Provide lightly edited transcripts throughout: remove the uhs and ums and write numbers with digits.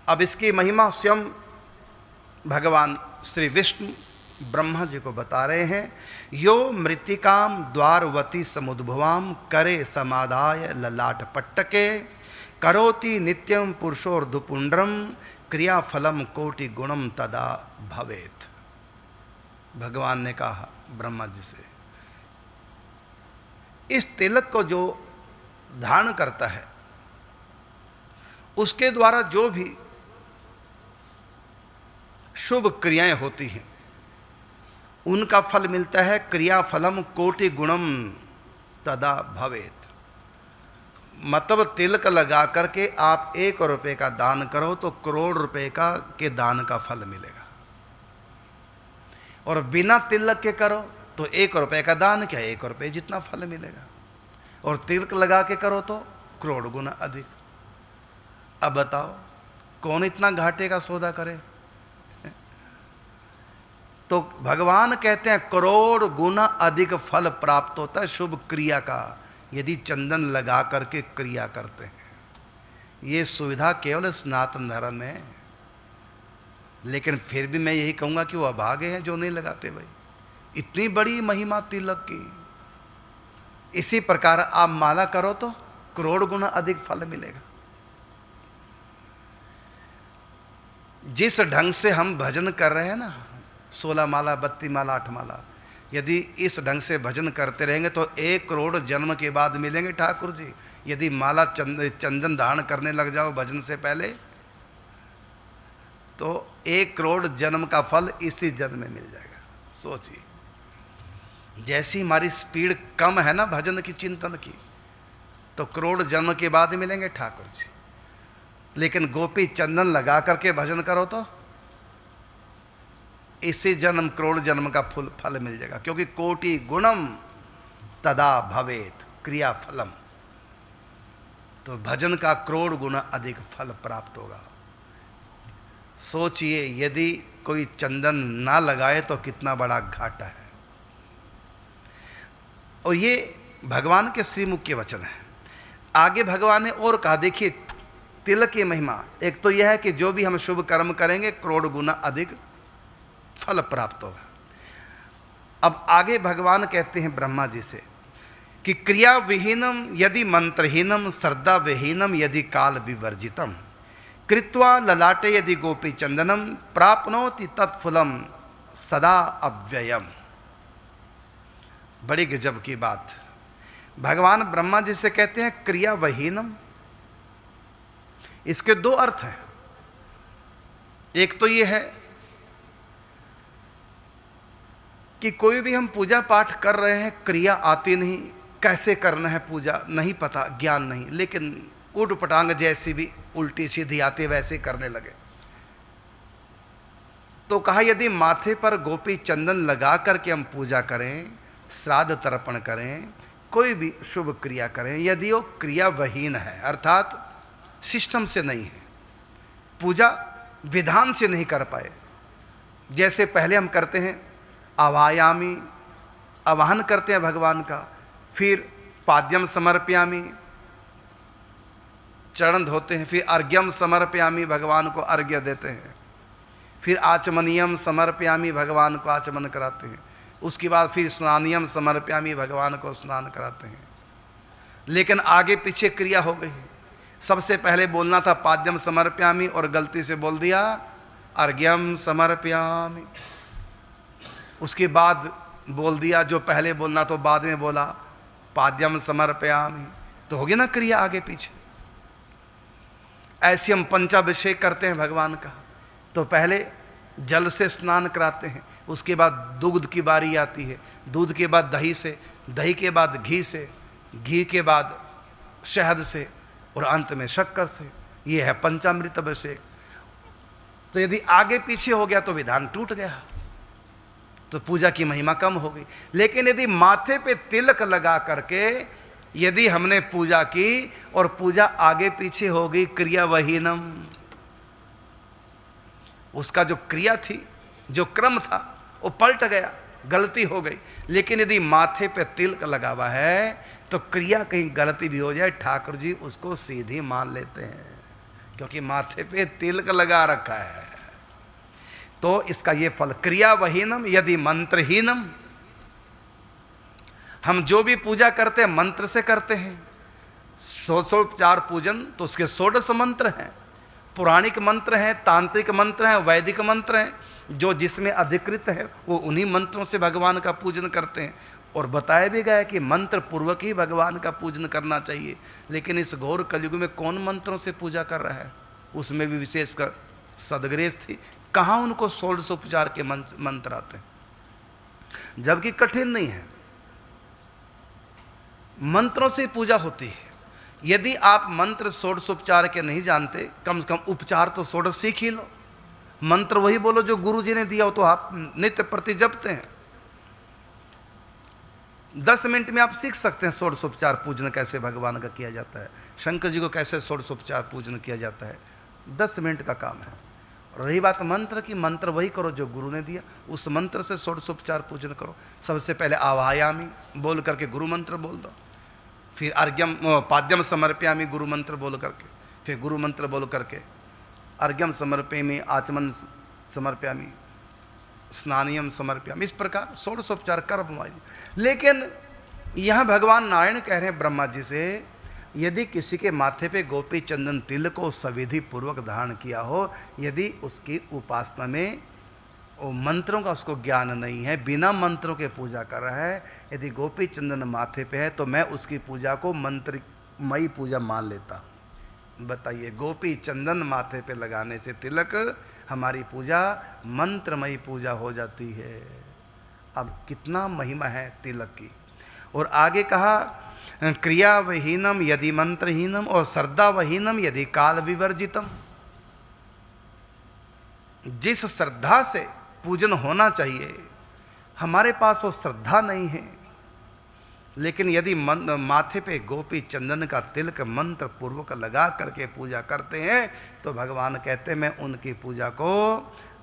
अब इसकी महिमा स्वयं भगवान श्री विष्णु ब्रह्मा जी को बता रहे हैं। यो मृतिकाम द्वारवती समुद्भवाम करे समादाय ललाट पट्टके करोति नित्यम पुरुषोर्धुपुंड्रम क्रियाफलम कोटि गुणम तदा भवेत। भगवान ने कहा ब्रह्मा जी से, इस तिलक को जो धारण करता है उसके द्वारा जो भी शुभ क्रियाएं होती हैं उनका फल मिलता है। क्रिया फलम कोटि गुणम तदा भवेत। मतलब तिलक लगा करके आप 1 रुपए का दान करो तो करोड़ रुपए का के दान का फल मिलेगा, और बिना तिलक के करो तो 1 रुपए का दान क्या 1 रुपए जितना फल मिलेगा, और तिलक लगा के करो तो करोड़ गुना अधिक। अब बताओ कौन इतना घाटे का सौदा करे? तो भगवान कहते हैं करोड़ गुना अधिक फल प्राप्त होता है शुभ क्रिया का यदि चंदन लगा करके क्रिया करते हैं। ये सुविधा केवल सनातन धर्म में है, लेकिन फिर भी मैं यही कहूंगा कि वो अभागे हैं जो नहीं लगाते। भाई इतनी बड़ी महिमा तिलक की। इसी प्रकार आप माला करो तो करोड़ गुना अधिक फल मिलेगा। जिस ढंग से हम भजन कर रहे हैं ना, 16 माला 32 माला 8 माला, यदि इस ढंग से भजन करते रहेंगे तो 1 करोड़ जन्म के बाद मिलेंगे ठाकुर जी। यदि माला चंदन धारण करने लग जाओ भजन से पहले तो 1 करोड़ जन्म का फल इसी जन्म में मिल जाएगा। सोचिए, जैसी हमारी स्पीड कम है ना भजन की चिंतन की, तो करोड़ जन्म के बाद मिलेंगे ठाकुर जी। लेकिन गोपी चंदन लगा करके भजन करो तो इसी जन्म करोड़ जन्म का फल मिल जाएगा, क्योंकि कोटि गुणम तदा भवेत क्रिया फलम। तो भजन का करोड़ गुना अधिक फल प्राप्त होगा। सोचिए, यदि कोई चंदन ना लगाए तो कितना बड़ा घाटा है। और ये भगवान के श्रीमुख के वचन है। आगे भगवान ने और कहा, देखिए तिलक की महिमा एक तो यह है कि जो भी हम शुभ कर्म करेंगे करोड़ गुना अधिक फल प्राप्त होगा। अब आगे भगवान कहते हैं ब्रह्मा जी से कि क्रिया विहीनम यदि मंत्रहीनम श्रद्धा विहीनम यदि काल विवर्जितम कृत्वा ललाटे यदि गोपी चंदनम प्राप्नोति तत्फुलम सदा अव्ययम। बड़ी गजब की बात। भगवान ब्रह्मा जी से कहते हैं क्रिया विहीनम। इसके 2 अर्थ हैं। एक तो ये है कि कोई भी हम पूजा पाठ कर रहे हैं, क्रिया आती नहीं, कैसे करना है पूजा नहीं पता, ज्ञान नहीं, लेकिन ऊट पटांग जैसी भी उल्टी सीधी आती वैसे करने लगे। तो कहा यदि माथे पर गोपी चंदन लगा करके हम पूजा करें, श्राद्ध तर्पण करें, कोई भी शुभ क्रिया करें, यदि वो क्रिया वहीन है अर्थात सिस्टम से नहीं है, पूजा विधान से नहीं कर पाए, जैसे पहले हम करते हैं आवायामी, आवाहन करते हैं भगवान का, फिर पाद्यम समर्पयामी, चरण धोते हैं, फिर अर्घ्यम समर्पयामी, भगवान को अर्घ्य देते हैं, फिर आचमनियम समर्पयामी, भगवान को आचमन कराते हैं, उसके बाद फिर स्नानियम समर्पयामी, भगवान को स्नान कराते हैं। लेकिन आगे पीछे क्रिया हो गई। सबसे पहले बोलना था पाद्यम समर्पयामी और गलती से बोल दिया अर्घ्यम समर्पयामी। उसके बाद बोल दिया जो पहले बोलना तो बाद में बोला पाद्यम समर्पयामी, तो होगी ना क्रिया आगे पीछे। ऐसे हम पंचाभिषेक करते हैं भगवान का, तो पहले जल से स्नान कराते हैं, उसके बाद दूध की बारी आती है, दूध के बाद दही से, दही के बाद घी से, घी के बाद शहद से, और अंत में शक्कर से। ये है पंचामृत अभिषेक। तो यदि आगे पीछे हो गया तो विधान टूट गया, तो पूजा की महिमा कम हो गई। लेकिन यदि माथे पे तिलक लगा करके यदि हमने पूजा की और पूजा आगे पीछे हो गई क्रिया वहीनम, उसका जो क्रिया थी, जो क्रम था, वो पलट गया, गलती हो गई। लेकिन यदि माथे पे तिलक लगा हुआ है तो क्रिया कहीं गलती भी हो जाए ठाकुर जी उसको सीधी मान लेते हैं, क्योंकि माथे पे तिलक लगा रखा है। तो इसका ये फल, क्रियावहीनम यदि मंत्रहीनम। हम जो भी पूजा करते हैं मंत्र से करते हैं। षोडशोपचार पूजन तो उसके 16 मंत्र हैं, पौराणिक मंत्र हैं, तांत्रिक मंत्र हैं, वैदिक मंत्र हैं। जो जिसमें अधिकृत है वो उन्हीं मंत्रों से भगवान का पूजन करते हैं। और बताया भी गया कि मंत्र पूर्वक ही भगवान का पूजन करना चाहिए। लेकिन इस घोर कलयुग में कौन मंत्रों से पूजा कर रहा है? उसमें भी विशेषकर सदगृहस्थ थी, कहाँ उनको षोडशोपचार के मंत्र आते हैं? जबकि कठिन नहीं है, मंत्रों से पूजा होती है। यदि आप मंत्र षोडशोपचार के नहीं जानते, कम से कम उपचार तो षोडश सीख ही लो। मंत्र वही बोलो जो गुरु जी ने दिया हो, तो आप नित्य प्रति जपते हैं। 10 मिनट में आप सीख सकते हैं षोडशोपचार पूजन कैसे भगवान का किया जाता है, शंकर जी को कैसे षोडशोपचार पूजन किया जाता है। 10 मिनट का काम है। और रही बात मंत्र की, मंत्र वही करो जो गुरु ने दिया, उस मंत्र से षोडशोपचार पूजन करो। सबसे पहले आवायामी बोल करके गुरु मंत्र बोल दो, फिर अर्घ्यम पाद्यम समर्पयामी गुरु मंत्र बोल करके, फिर गुरु मंत्र बोल करके अर्घ्यम समर्पयामी, आचमन समर्पयामी, स्नानियम समर्पयामी। इस प्रकार षोडशोपचार कर्म। लेकिन यहाँ भगवान नारायण कह रहे हैं ब्रह्मा जी से, यदि किसी के माथे पे गोपी चंदन तिलक को सविधि पूर्वक धारण किया हो, यदि उसकी उपासना में वो मंत्रों का उसको ज्ञान नहीं है, बिना मंत्रों के पूजा कर रहा है, यदि गोपी चंदन माथे पे है तो मैं उसकी पूजा को मंत्रमयी पूजा मान लेता हूँ। बताइए, गोपी चंदन माथे पे लगाने से तिलक, हमारी पूजा मंत्रमयी पूजा हो जाती है। अब कितना महिमा है तिलक की। और आगे कहा, क्रियावहीनम यदि मंत्रहीनम और श्रद्धावहीनम यदि काल विवर्जितम। जिस श्रद्धा से पूजन होना चाहिए, हमारे पास वो श्रद्धा नहीं है। लेकिन यदि माथे पे गोपी चंदन का तिलक मंत्र पूर्वक लगा करके पूजा करते हैं, तो भगवान कहते हैं मैं उनकी पूजा को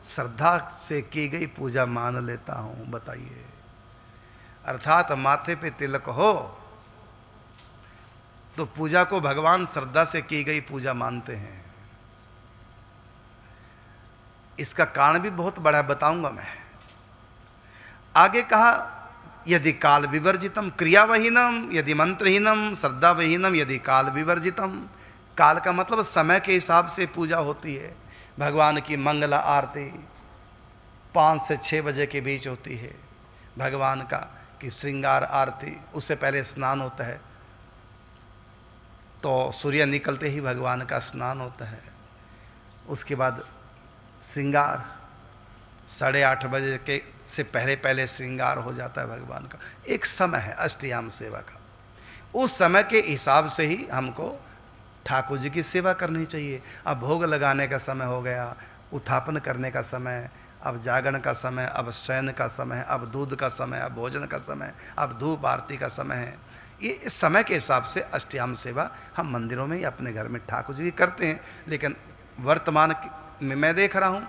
श्रद्धा से की गई पूजा मान लेता हूं। बताइए, अर्थात माथे पे तिलक हो तो पूजा को भगवान श्रद्धा से की गई पूजा मानते हैं। इसका कारण भी बहुत बड़ा है, बताऊंगा मैं। आगे कहा, यदि काल विवर्जितम क्रियावहीनम यदि मंत्रहीनम श्रद्धावहीनम यदि काल विवर्जितम। काल का मतलब समय के हिसाब से पूजा होती है। भगवान की मंगला आरती 5 से 6 बजे के बीच होती है। भगवान का की श्रृंगार आरती, उससे पहले स्नान होता है, तो सूर्य निकलते ही भगवान का स्नान होता है। उसके बाद श्रृंगार 8:30 बजे के से पहले पहले श्रृंगार हो जाता है भगवान का। एक समय है अष्टयाम सेवा का, उस समय के हिसाब से ही हमको ठाकुर जी की सेवा करनी चाहिए। अब भोग लगाने का समय हो गया, उत्थापन करने का समय, अब जागरण का समय, अब शयन का समय, अब दूध का समय, अब भोजन का समय, अब धूप आरती का समय है। ये इस समय के हिसाब से अष्टयाम सेवा हम मंदिरों में या अपने घर में ठाकुर जी की करते हैं। लेकिन वर्तमान में मैं देख रहा हूँ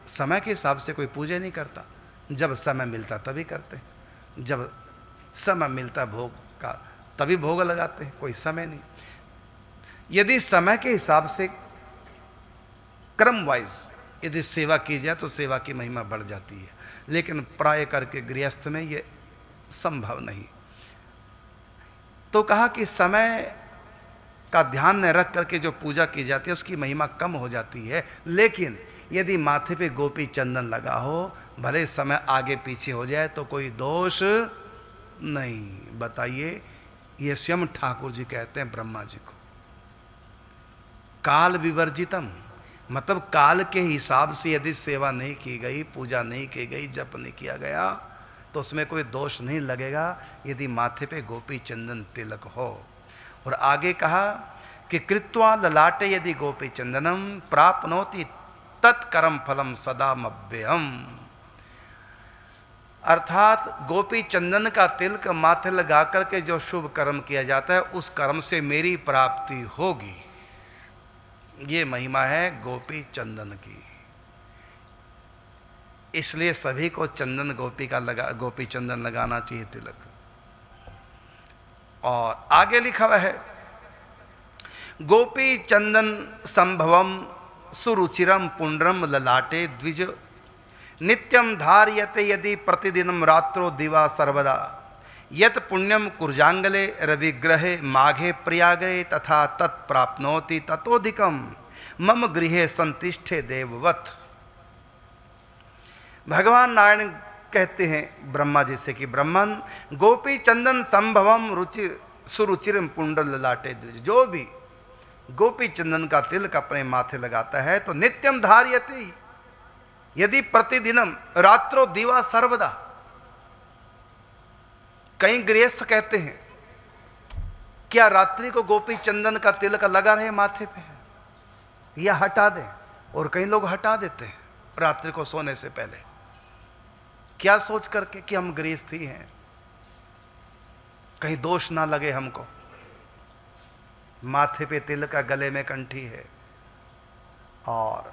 समय के हिसाब से कोई पूजा नहीं करता। जब समय मिलता तभी करते हैं, जब समय मिलता भोग का तभी भोग लगाते हैं, कोई समय नहीं। यदि समय के हिसाब से क्रम वाइज यदि सेवा की जाए तो सेवा की महिमा बढ़ जाती है। लेकिन प्राय करके गृहस्थ में ये संभव नहीं। तो कहा कि समय का ध्यान न रख करके जो पूजा की जाती है उसकी महिमा कम हो जाती है। लेकिन यदि माथे पे गोपी चंदन लगा हो, भले समय आगे पीछे हो जाए तो कोई दोष नहीं। बताइए, ये स्वयं ठाकुर जी कहते हैं ब्रह्मा जी को। काल विवर्जितम मतलब काल के हिसाब से यदि सेवा नहीं की गई, पूजा नहीं की गई, जप नहीं किया गया, तो उसमें कोई दोष नहीं लगेगा यदि माथे पे गोपी चंदन तिलक हो। और आगे कहा कि कृत्वा ललाटे यदि गोपी चंदनम प्राप्नोति तत्कर्म फलम सदा मव्ययम। अर्थात गोपी चंदन का तिलक माथे लगा करके जो शुभ कर्म किया जाता है उस कर्म से मेरी प्राप्ति होगी। ये महिमा है गोपी चंदन की। इसलिए सभी को चंदन गोपी चंदन लगाना चाहिए तिलक। और आगे लिखा हुआ है, गोपी चंदन संभवम सुरुचिरम पुंड्रम ललाटे द्विज नित्यम धार्यते यदि प्रतिदिनम रात्रो दिवा सर्वदा यत पुण्यम कुर्जांगले रविग्रहे माघे प्रयागे तथा तत्प्राप्नोति ततोधिकम मम गृहे संतिष्ठे देववत। भगवान नारायण कहते हैं ब्रह्मा जी से कि ब्रह्मन गोपी चंदन संभवम रुचि सुरुचिरम पुंडल ललाटे द्विज, जो भी गोपी चंदन का तिलक अपने माथे लगाता है तो नित्यम धार्यते यदि प्रतिदिनम रात्रो दिवा सर्वदा। कई गृहस्थ कहते हैं क्या रात्रि को गोपी चंदन का तिलक लगा रहे माथे पे या हटा दें, और कई लोग हटा देते हैं रात्रि को सोने से पहले, क्या सोच करके कि हम गृहस्थी हैं, कहीं दोष ना लगे हमको, माथे पे तिलक का, गले में कंठी है और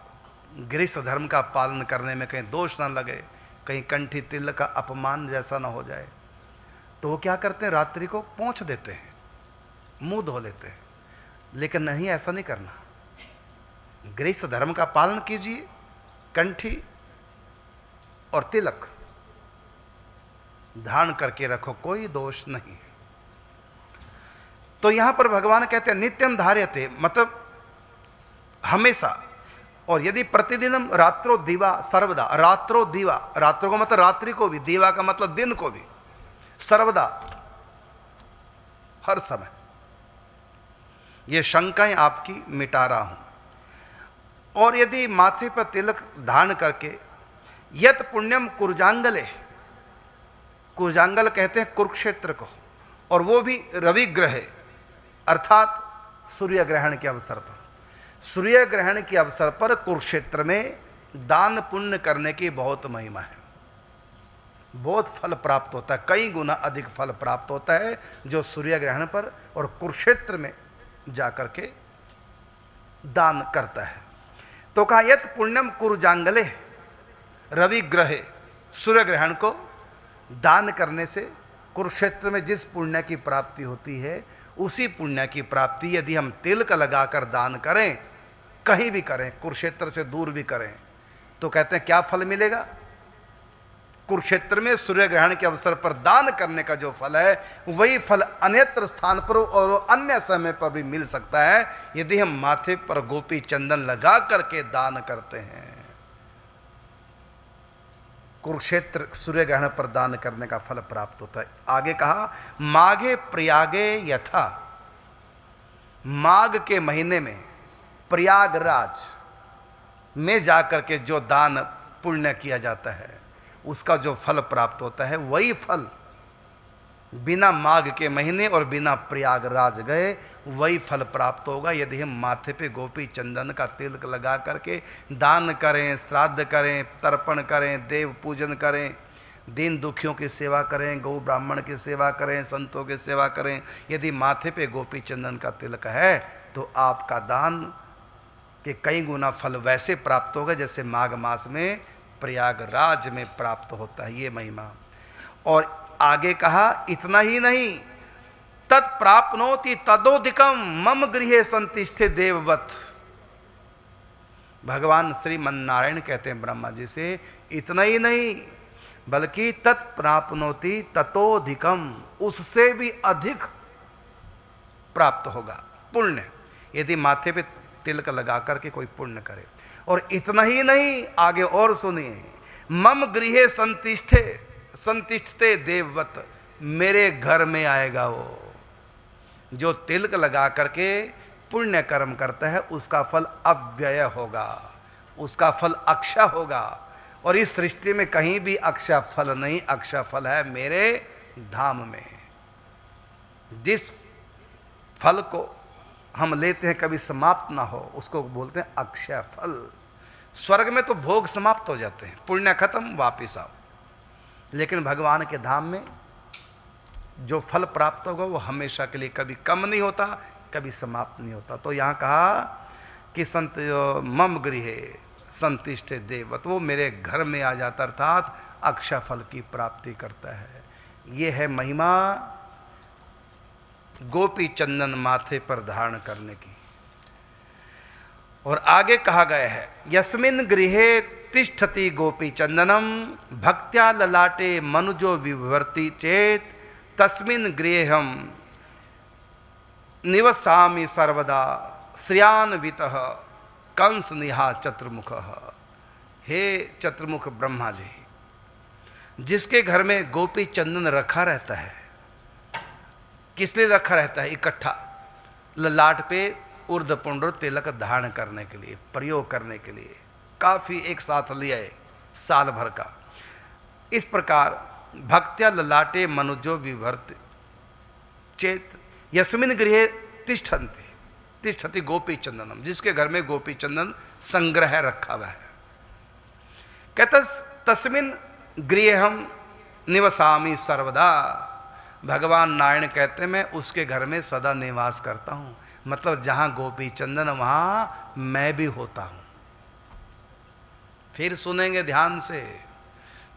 गृहस्थ धर्म का पालन करने में कहीं दोष ना लगे, कहीं कंठी तिलक का अपमान जैसा ना हो जाए, तो वो क्या करते हैं रात्रि को पोंछ देते हैं, मुंह धो लेते हैं। लेकिन नहीं, ऐसा नहीं करना, गृहस्थ धर्म का पालन कीजिए, कंठी और तिलक धारण करके रखो, कोई दोष नहीं। तो यहां पर भगवान कहते हैं नित्यम धार्यते, मतलब हमेशा, और यदि प्रतिदिनम रात्रो दिवा सर्वदा, रात्रो दिवा, रात्रो का मतलब रात्रि को भी, दिवा का मतलब दिन को भी, सर्वदा हर समय, ये शंकाएं आपकी मिटा रहा हूं। और यदि माथे पर तिलक धारण करके यत पुण्यम कुर्जांगले, कुर्जांगल कहते हैं कुरुक्षेत्र को, और वो भी रविग्रह अर्थात सूर्य ग्रहण के अवसर पर, सूर्य ग्रहण के अवसर पर कुरुक्षेत्र में दान पुण्य करने की बहुत महिमा है, बहुत फल प्राप्त होता है, कई गुना अधिक फल प्राप्त होता है जो सूर्य ग्रहण पर और कुरुक्षेत्र में जाकर के दान करता है। तो कहा यत पुण्यम कुरुजांगले, रविग्रहे, सूर्य ग्रहण को दान करने से कुरुक्षेत्र में जिस पुण्य की प्राप्ति होती है उसी पुण्य की प्राप्ति यदि हम तिलक लगाकर दान करें, कहीं भी करें, कुरुक्षेत्र से दूर भी करें, तो कहते हैं क्या फल मिलेगा। कुरुक्षेत्र में सूर्य ग्रहण के अवसर पर दान करने का जो फल है वही फल अन्यत्र स्थान पर और अन्य समय पर भी मिल सकता है यदि हम माथे पर गोपी चंदन लगा करके दान करते हैं। कुरुक्षेत्र सूर्य ग्रहण पर दान करने का फल प्राप्त होता है। आगे कहा माघे प्रयागे यथा, माघ के महीने में प्रयागराज में जाकर के जो दान पुण्य किया जाता है उसका जो फल प्राप्त होता है वही फल बिना माघ के महीने और बिना प्रयागराज गए वही फल प्राप्त होगा यदि हम माथे पे गोपी चंदन का तिलक लगा करके दान करें, श्राद्ध करें, तर्पण करें, देव पूजन करें, दीन दुखियों की सेवा करें, गौ ब्राह्मण की सेवा करें, संतों की सेवा करें। यदि माथे पे गोपी चंदन का तिलक है तो आपका दान के कई गुना फल वैसे प्राप्त होगा जैसे माघ मास में प्रयागराज में प्राप्त होता है, ये महिमा। और आगे कहा इतना ही नहीं, तत्प्राप्नोति तदोधिकम मम गृहे संतिष्ठे देववत। भगवान श्रीमन नारायण कहते हैं ब्रह्मा जी से इतना ही नहीं बल्कि तत्प्राप्नोति ततोधिकम, उससे भी अधिक प्राप्त होगा पुण्य यदि माथे पे तिलक लगा करके कोई पुण्य करे। और इतना ही नहीं, आगे और सुनिए, मम गृहे संतिष्ठते देववत, मेरे घर में आएगा वो जो तिलक लगा करके पुण्य कर्म करता है, उसका फल अव्यय होगा, उसका फल अक्षय होगा। और इस सृष्टि में कहीं भी अक्षय फल नहीं, अक्षय फल है मेरे धाम में। जिस फल को हम लेते हैं कभी समाप्त ना हो उसको बोलते हैं अक्षय फल। स्वर्ग में तो भोग समाप्त हो जाते हैं, पुण्य खत्म, वापिस आओ। लेकिन भगवान के धाम में जो फल प्राप्त होगा वो हमेशा के लिए कभी कम नहीं होता, कभी समाप्त नहीं होता। तो यहाँ कहा कि संत मम गृहे संतिष्ठे देववत, वो मेरे घर में आ जाता अर्थात अक्षय फल की प्राप्ति करता है। ये है महिमा गोपी चंदन माथे पर धारण करने की। और आगे कहा गया है, यस्मिन् गृहे तिष्ठति गोपी चंदनम भक्त्या ललाटे मनुजो विवर्ति चेत तस्मिन् गृहम निवसामि सर्वदा श्रियान्वितः कंस निहा चतुर्मुख। हे चतुर्मुख ब्रह्मा जी, जिसके घर में गोपी चंदन रखा रहता है, किस लिए रखा रहता है? इकट्ठा ललाट पे उर्ध पुंड्र तिलक धारण करने के लिए, प्रयोग करने के लिए, काफी एक साथ लिया है साल भर का। इस प्रकार भक्त्या ललाटे मनुजो विवर्त चेत यस्मिन् गृहे तिष्ठन्ति तिष्ठति गोपी चंदनम, जिसके घर में गोपी चंदन संग्रह रखा हुआ है। कहता तस्मिन् गृहम निवसामि सर्वदा। भगवान नारायण कहते मैं उसके घर में सदा निवास करता हूं, मतलब जहां गोपी चंदन वहां मैं भी होता हूं। फिर सुनेंगे ध्यान से,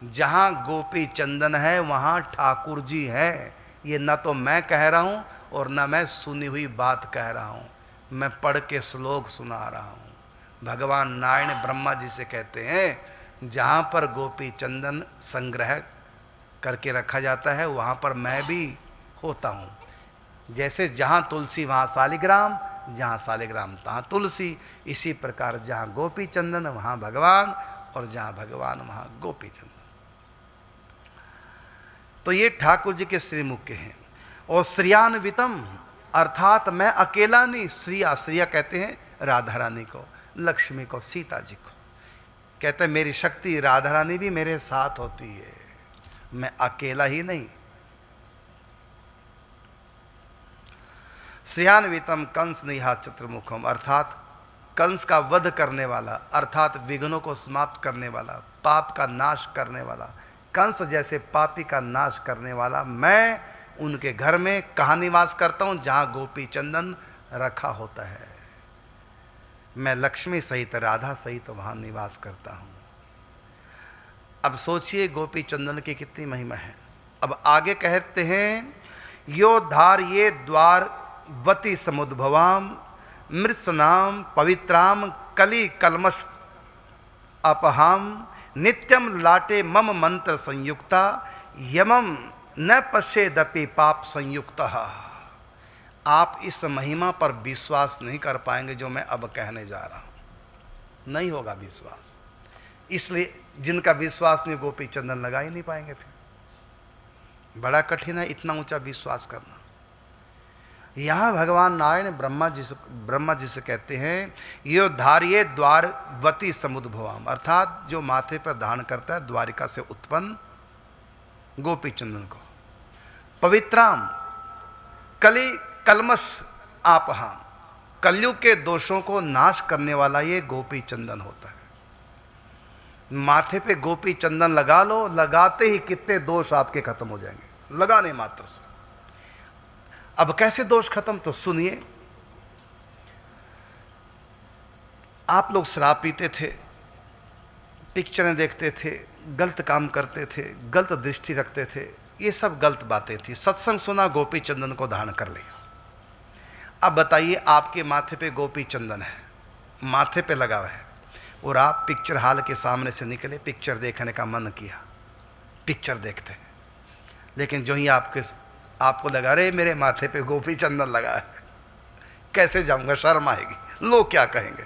जहां गोपी चंदन है वहां ठाकुर जी है। ये ना तो मैं कह रहा हूं और ना मैं सुनी हुई बात कह रहा हूं, मैं पढ़ के श्लोक सुना रहा हूं। भगवान नारायण ब्रह्मा जी से कहते हैं जहां पर गोपी चंदन संग्रह करके रखा जाता है वहां पर मैं भी होता हूं। जैसे जहां तुलसी वहां शालिग्राम, जहां शालिग्राम तहां तुलसी, इसी प्रकार जहां गोपी चंदन वहां भगवान, और जहां भगवान वहां गोपी चंदन। तो ये ठाकुर जी के श्रीमुख के हैं। और श्रियान्वितम अर्थात मैं अकेला नहीं, श्रिया, श्रिया कहते हैं राधा रानी को, लक्ष्मी को, सीता जी को। कहते हैं मेरी शक्ति राधा रानी भी मेरे साथ होती है, मैं अकेला ही नहीं। श्रियान्वितम कंस निहा चतुर्मुखम, अर्थात कंस का वध करने वाला, अर्थात विघ्नों को समाप्त करने वाला, पाप का नाश करने वाला, कंस जैसे पापी का नाश करने वाला मैं उनके घर में कहाँ निवास करता हूँ? जहाँ गोपी चंदन रखा होता है। मैं लक्ष्मी सहित, राधा सहित वहाँ निवास करता हूँ। अब सोचिए गोपी चंदन की कितनी महिमा है। अब आगे कहते हैं यो धार्ये द्वारवती समुद्भवाम मृत्सनाम पवित्राम कली कलमश अपहाम नित्यम लाटे मम मंत्र संयुक्ता यमम न पश्येदपि पाप संयुक्त। आप इस महिमा पर विश्वास नहीं कर पाएंगे जो मैं अब कहने जा रहा हूं, नहीं होगा विश्वास। इसलिए जिनका विश्वास नहीं, गोपी चंदन लगा ही नहीं पाएंगे। फिर बड़ा कठिन है इतना ऊंचा विश्वास करना। यहां भगवान नारायण ब्रह्मा जी से कहते हैं यो धार्ये द्वारवती समुद्भवाम, अर्थात जो माथे पर धारण करता है द्वारिका से उत्पन्न गोपी चंदन को, पवित्राम कली कलमश आपहाम, कलयुग के दोषों को नाश करने वाला ये गोपी चंदन होता है। माथे पे गोपी चंदन लगा लो, लगाते ही कितने दोष आपके खत्म हो जाएंगे, लगाने मात्र से। अब कैसे दोष खत्म? तो सुनिए। आप लोग शराब पीते थे, पिक्चरें देखते थे, गलत काम करते थे, गलत दृष्टि रखते थे, ये सब गलत बातें थी। सत्संग सुना, गोपी चंदन को धारण कर लिया। अब बताइए आपके माथे पे गोपी चंदन है, माथे पे लगा हुआ है, और आप पिक्चर हॉल के सामने से निकले, पिक्चर देखने का मन किया, पिक्चर देखते हैं, लेकिन जो ही आपको लगा रहे मेरे माथे पे गोपी चंदन लगा है, कैसे जाऊंगा, शर्म आएगी, लोग क्या कहेंगे,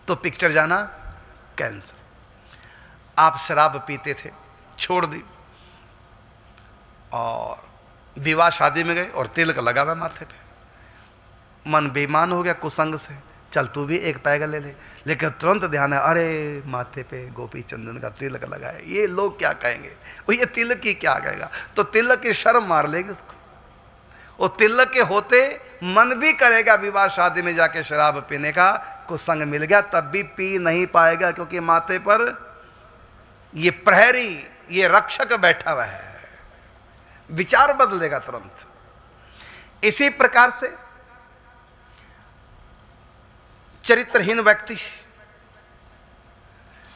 तो पिक्चर जाना कैंसिल। आप शराब पीते थे, छोड़ दी, और विवाह शादी में गए और तिलक लगा हुआ माथे पे, मन बेईमान हो गया कुसंग से, चल तू भी एक पैग ले ले, लेकिन तुरंत ध्यान है अरे माथे पे गोपी चंदन का तिलक लगा है, ये लोग क्या कहेंगे, वो ये तिलक की क्या कहेगा, तो तिलक की शर्म मार लेगी उसको। वो तिलक के होते मन भी करेगा विवाह शादी में जाके शराब पीने का, कुसंग मिल गया तब भी पी नहीं पाएगा, क्योंकि माथे पर ये प्रहरी, ये रक्षक बैठा हुआ है, विचार बदलेगा तुरंत। इसी प्रकार से चरित्रहीन व्यक्ति,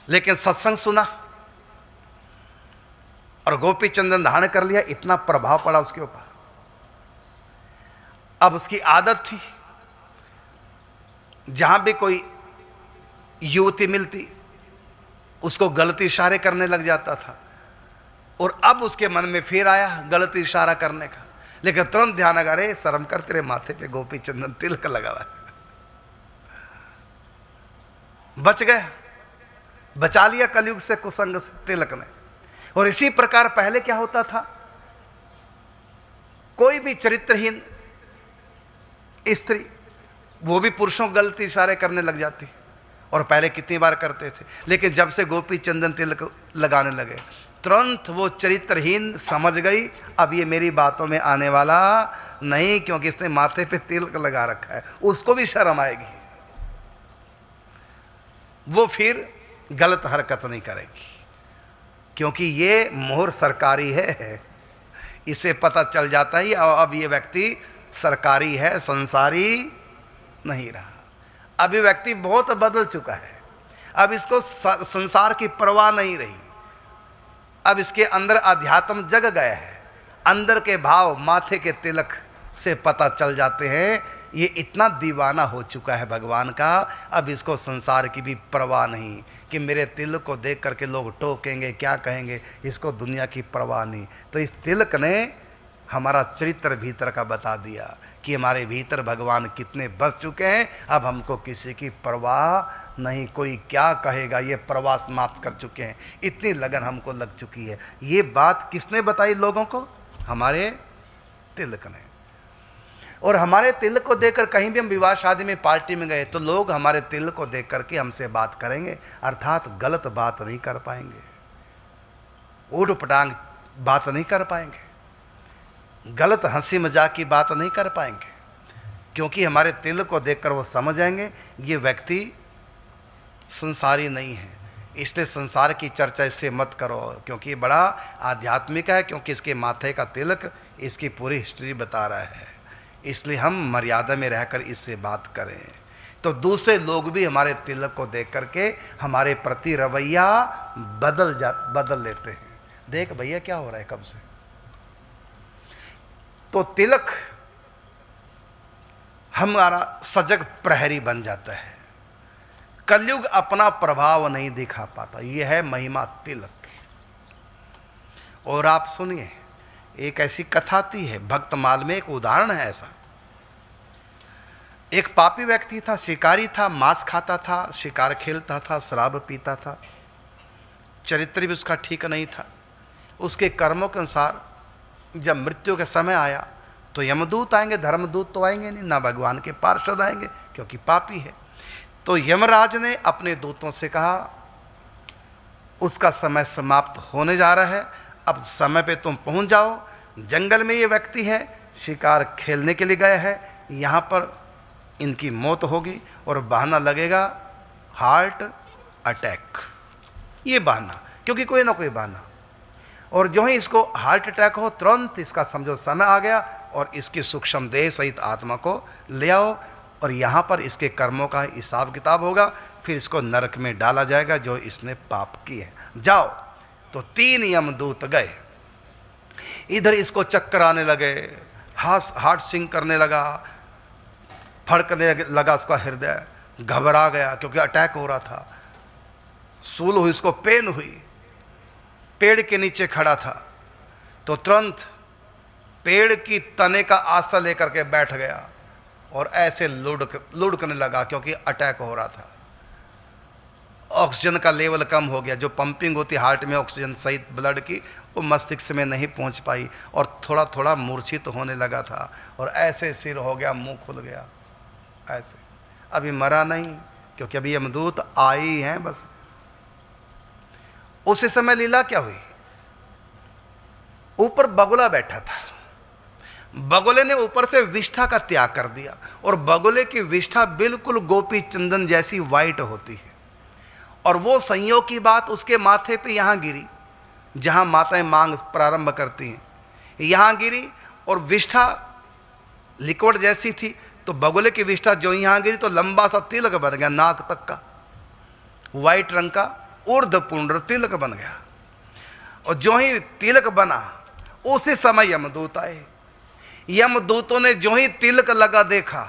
लेकिन सत्संग सुना और गोपी चंदन धारण कर लिया, इतना प्रभाव पड़ा उसके ऊपर। अब उसकी आदत थी जहां भी कोई युवती मिलती उसको गलत इशारे करने लग जाता था, और अब उसके मन में फिर आया गलत इशारा करने का, लेकिन तुरंत ध्यान आ गया, अरे शर्म कर, तेरे माथे पे गोपी चंदन तिलक लगा हुआ है। बच गया, बचा लिया कलयुग से, कुसंग से, तिलक ने। और इसी प्रकार पहले क्या होता था, कोई भी चरित्रहीन स्त्री, वो भी पुरुषों को गलत इशारे करने लग जाती, और पहले कितनी बार करते थे, लेकिन जब से गोपी चंदन तिलक लगाने लगे तुरंत वो चरित्रहीन समझ गई अब ये मेरी बातों में आने वाला नहीं, क्योंकि इसने माथे पे तिलक लगा रखा है, उसको भी शर्म आएगी, वो फिर गलत हरकत नहीं करेगी, क्योंकि ये मोहर सरकारी है, इसे पता चल जाता है अब ये व्यक्ति सरकारी है, संसारी नहीं रहा। अब ये व्यक्ति बहुत बदल चुका है, अब इसको संसार की परवाह नहीं रही, अब इसके अंदर अध्यात्म जग गया है, अंदर के भाव माथे के तिलक से पता चल जाते हैं, ये इतना दीवाना हो चुका है भगवान का, अब इसको संसार की भी परवाह नहीं कि मेरे तिलक को देख करके लोग टोकेंगे, क्या कहेंगे, इसको दुनिया की परवाह नहीं। तो इस तिलक ने हमारा चरित्र भीतर का बता दिया कि हमारे भीतर भगवान कितने बस चुके हैं, अब हमको किसी की परवाह नहीं, कोई क्या कहेगा, ये परवाह समाप्त कर चुके हैं, इतनी लगन हमको लग चुकी है। ये बात किसने बताई लोगों को? हमारे तिलक ने। और हमारे तिलक को देखकर कहीं भी हम विवाह शादी में पार्टी में गए तो लोग हमारे तिलक को देख करके हमसे बात करेंगे, अर्थात गलत बात नहीं कर पाएंगे, ऊट पटांग बात नहीं कर पाएंगे, गलत हंसी मजाक की बात नहीं कर पाएंगे, क्योंकि हमारे तिलक को देखकर वो समझ जाएंगे ये व्यक्ति संसारी नहीं है, इसलिए संसार की चर्चा इससे मत करो, क्योंकि बड़ा आध्यात्मिक है, क्योंकि इसके माथे का तिलक इसकी पूरी हिस्ट्री बता रहा है, इसलिए हम मर्यादा में रहकर इससे बात करें। तो दूसरे लोग भी हमारे तिलक को देख करके हमारे प्रति रवैया बदल लेते हैं। देख भैया क्या हो रहा है कब से। तो तिलक हमारा सजग प्रहरी बन जाता है, कलयुग अपना प्रभाव नहीं दिखा पाता, यह है महिमा तिलक। और आप सुनिए, एक ऐसी कथा थी है भक्तमाल में, एक उदाहरण है ऐसा। एक पापी व्यक्ति था, शिकारी था, मांस खाता था, शिकार खेलता था, शराब पीता था, चरित्र भी उसका ठीक नहीं था। उसके कर्मों के अनुसार जब मृत्यु का समय आया तो यमदूत आएंगे, धर्मदूत तो आएंगे नहीं, ना भगवान के पार्षद आएंगे, क्योंकि पापी है। तो यमराज ने अपने दूतों से कहा उसका समय समाप्त होने जा रहा है, अब समय पे तुम पहुंच जाओ, जंगल में ये व्यक्ति है, शिकार खेलने के लिए गए हैं, यहाँ पर इनकी मौत होगी और बहाना लगेगा हार्ट अटैक, ये बहाना, क्योंकि कोई ना कोई बहाना। और जो ही इसको हार्ट अटैक हो तुरंत इसका समझो समय आ गया और इसकी सूक्ष्म देह सहित आत्मा को ले आओ और यहाँ पर इसके कर्मों का हिसाब किताब होगा, फिर इसको नरक में डाला जाएगा जो इसने पाप की है, जाओ। तो 3 यमदूत गए, इधर इसको चक्कर आने लगे, हार्ट सिंक करने लगा, फड़कने लगा उसका हृदय, घबरा गया क्योंकि अटैक हो रहा था, सूल हुई, इसको पेन हुई, पेड़ के नीचे खड़ा था तो तुरंत पेड़ की तने का आशा लेकर के बैठ गया और ऐसे लुढ़कने लगा क्योंकि अटैक हो रहा था। ऑक्सीजन का लेवल कम हो गया, जो पंपिंग होती हार्ट में ऑक्सीजन सहित ब्लड की, वो मस्तिष्क में नहीं पहुंच पाई और थोड़ा थोड़ा मूर्छित होने लगा था और ऐसे सिर हो गया, मुंह खुल गया ऐसे। अभी मरा नहीं क्योंकि अभी यमदूत आई हैं बस। उसी समय लीला क्या हुई, ऊपर बगुला बैठा था, बगुले ने ऊपर से विष्ठा का त्याग कर दिया और बगुले की विष्ठा बिल्कुल गोपी चंदन जैसी वाइट होती है और वो संयोग की बात उसके माथे पे यहां गिरी जहां माताएं मांग प्रारंभ करती हैं, यहां गिरी और विष्ठा लिक्विड जैसी थी, तो बगुले की विष्ठा जो यहां गिरी तो लंबा सा तिलक बन गया, नाक तक का वाइट रंग का ऊर्ध्वपुंड्र तिलक बन गया। और जो ही तिलक बना उसी समय यमदूत आए। यमदूतों ने जो ही तिलक लगा देखा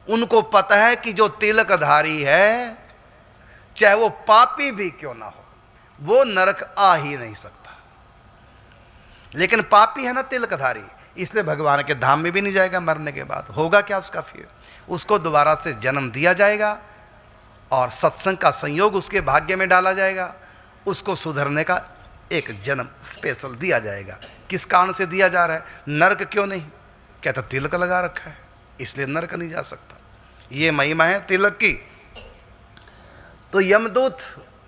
उनको पता है कि जो तिलकधारी है, चाहे वो पापी भी क्यों ना हो, वो नरक आ ही नहीं सकता। लेकिन पापी है ना तिलकधारी, इसलिए भगवान के धाम में भी नहीं जाएगा। मरने के बाद होगा क्या उसका? फिर उसको दोबारा से जन्म दिया जाएगा और सत्संग का संयोग उसके भाग्य में डाला जाएगा। उसको सुधरने का एक जन्म स्पेशल दिया जाएगा। किस कारण से दिया जा रहा है? नरक क्यों नहीं? कहता तिलक लगा रखा है इसलिए नरक नहीं जा सकता। ये महिमा है तिलक की। तो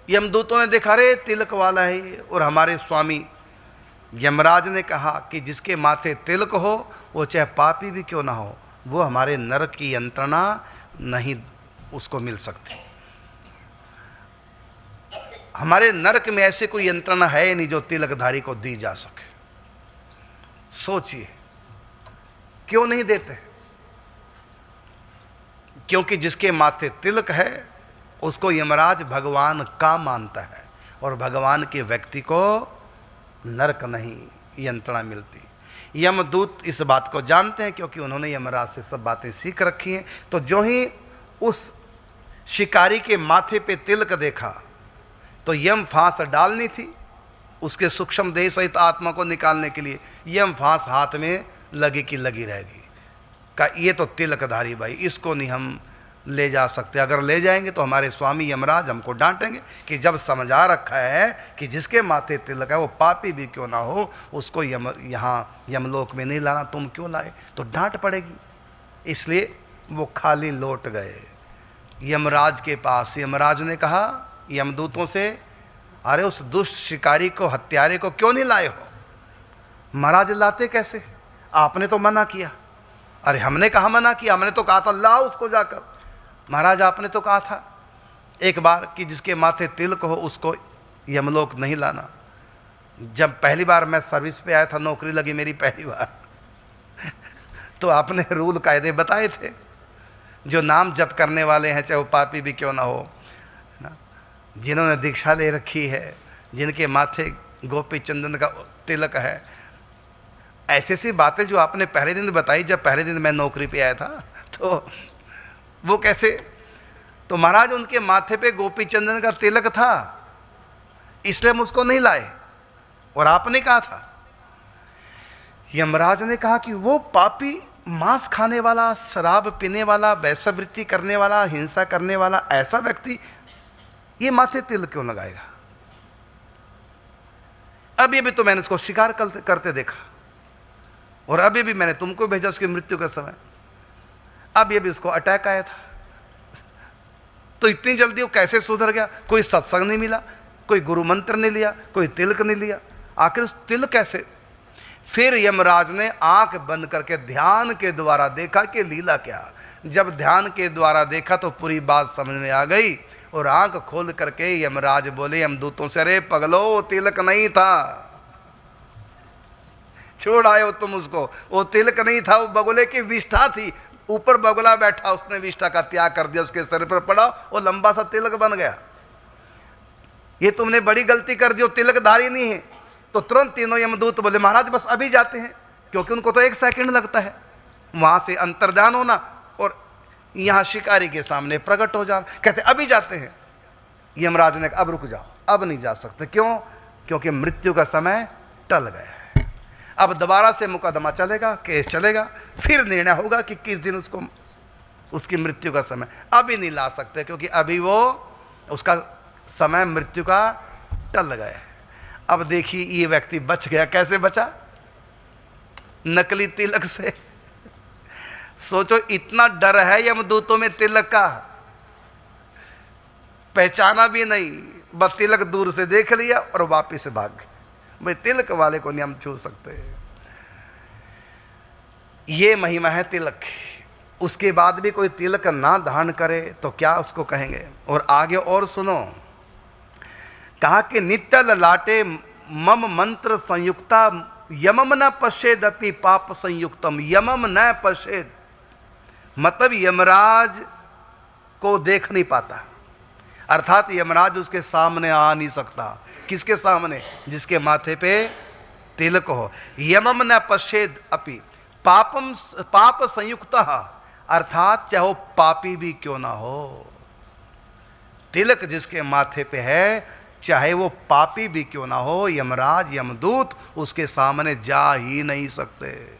यमदूतों ने देखा रे तिलक वाला है, और हमारे स्वामी यमराज ने कहा कि जिसके माथे तिलक हो वो चाहे पापी भी क्यों ना हो, वो हमारे नरक की यंत्रणा नहीं उसको मिल सकती। हमारे नरक में ऐसे कोई यंत्रणा है नहीं जो तिलकधारी को दी जा सके। सोचिए क्यों नहीं देते? क्योंकि जिसके माथे तिलक है उसको यमराज भगवान का मानता है, और भगवान के व्यक्ति को नरक नहीं यंत्रणा मिलती। यमदूत इस बात को जानते हैं क्योंकि उन्होंने यमराज से सब बातें सीख रखी हैं। तो जो ही उस शिकारी के माथे पे तिलक देखा तो यम फांस डालनी थी उसके सूक्ष्म देह सहित आत्मा को निकालने के लिए। यम फांस हाथ में लगी की लगी रहेगी। का ये तो तिलकधारी भाई, इसको नहीं हम ले जा सकते। अगर ले जाएंगे तो हमारे स्वामी यमराज हमको डांटेंगे कि जब समझा रखा है कि जिसके माथे तिलक है वो पापी भी क्यों ना हो, उसको यहाँ यमलोक में नहीं लाना, तुम क्यों लाए? तो डांट पड़ेगी। इसलिए वो खाली लौट गए यमराज के पास। यमराज ने कहा यमदूतों से, अरे उस दुष्ट शिकारी को, हत्यारे को क्यों नहीं लाए हो? महाराज लाते कैसे? आपने तो मना किया। अरे हमने कहा मना किया, हमने तो कहा था लाओ उसको जाकर। महाराज आपने तो कहा था एक बार कि जिसके माथे तिलक हो उसको यमलोक नहीं लाना। जब पहली बार मैं सर्विस पे आया था, नौकरी लगी मेरी पहली बार, तो आपने रूल कायदे बताए थे। जो नाम जप करने वाले हैं चाहे वो पापी भी क्यों ना हो, ना, जिन्होंने दीक्षा ले रखी है, जिनके माथे गोपी चंदन का तिलक है, ऐसी सी बातें जो आपने पहले दिन बताई जब पहले दिन मैं नौकरी पे आया था, तो वो कैसे? तो महाराज उनके माथे पे गोपी चंदन का तिलक था इसलिए हम उसको नहीं लाए, और आपने कहा था। यमराज ने कहा कि वो पापी, मांस खाने वाला, शराब पीने वाला, वैश्यवृत्ति करने वाला, हिंसा करने वाला ऐसा व्यक्ति ये माथे तिलक क्यों लगाएगा? अभी भी तो मैंने उसको शिकार करते देखा, और अभी भी मैंने तुमको भेजा उसकी मृत्यु का समय। अब ये भी उसको अटैक आया था, तो इतनी जल्दी वो कैसे सुधर गया? कोई सत्संग नहीं मिला, कोई गुरु मंत्र नहीं लिया, कोई तिलक नहीं लिया, आखिर उस तिलक कैसे? फिर यमराज ने आंख बंद करके ध्यान के द्वारा देखा कि लीला क्या। जब ध्यान के द्वारा देखा तो पूरी बात समझ में आ गई, और आंख खोल करके यमराज बोले यमदूतों से, अरे पगलो तिलक नहीं था, छोड़ आए हो तुम उसको। वो तिलक नहीं था, वो बगुले की विष्ठा थी। ऊपर बगुला बैठा, उसने विष्ठा का त्याग कर दिया, उसके सिर पर पड़ा, वो लंबा सा तिलक बन गया। ये तुमने बड़ी गलती कर दी, वो तिलकधारी नहीं है। तो तुरंत तीनों यमदूत बोले महाराज बस अभी जाते हैं, क्योंकि उनको तो 1 सेकंड लगता है वहां से अंतर्ध्यान होना और यहां शिकारी के सामने प्रकट हो जाना। कहते अभी जाते हैं। यमराज ने कहा अब रुक जाओ, अब नहीं जा सकते। क्यों? क्योंकि मृत्यु का समय टल गया है। अब दोबारा से मुकदमा चलेगा, केस चलेगा, फिर निर्णय होगा कि किस दिन उसको, उसकी मृत्यु का समय। अभी नहीं ला सकते क्योंकि अभी वो, उसका समय मृत्यु का टल गया है। अब देखिए ये व्यक्ति बच गया। कैसे बचा? नकली तिलक से। सोचो इतना डर है यमदूतों में तिलक का, पहचाना भी नहीं, बस तिलक दूर से देख लिया और वापिस भाग गए। भाई तिलक वाले को नहीं हम छू सकते। ये महिमा है तिलक। उसके बाद भी कोई तिलक ना धारण करे तो क्या उसको कहेंगे? और आगे और सुनो, कहा कि नित्य ललाटे मम मंत्र संयुक्ता यमम न पश्येदपि पाप संयुक्तम। यमम न पश्येद मतलब यमराज को देख नहीं पाता, अर्थात यमराज उसके सामने आ नहीं सकता। किसके सामने? जिसके माथे पे तिलक हो। यमम न पश्येद अपि पाप संयुक्त अर्थात चाहे वो पापी भी क्यों ना हो, तिलक जिसके माथे पे है, चाहे वो पापी भी क्यों ना हो, यमराज यमदूत उसके सामने जा ही नहीं सकते।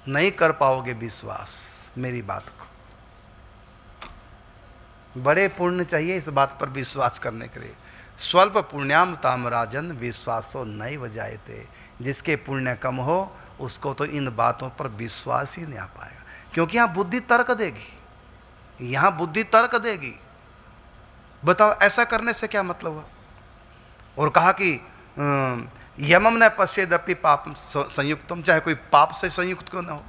नहीं कर पाओगे विश्वास मेरी बात को। बड़े पुण्य चाहिए इस बात पर विश्वास करने के लिए। स्वल्प पुण्याम तामराजन विश्वासो नैव जायते। जिसके पुण्य कम हो उसको तो इन बातों पर विश्वास ही नहीं आ पाएगा, क्योंकि यहां बुद्धि तर्क देगी, यहां बुद्धि तर्क देगी। बताओ ऐसा करने से क्या मतलब हुआ। और कहा कि यमम न पश्येदपि पाप संयुक्तम, चाहे कोई पाप से संयुक्त क्यों ना हो।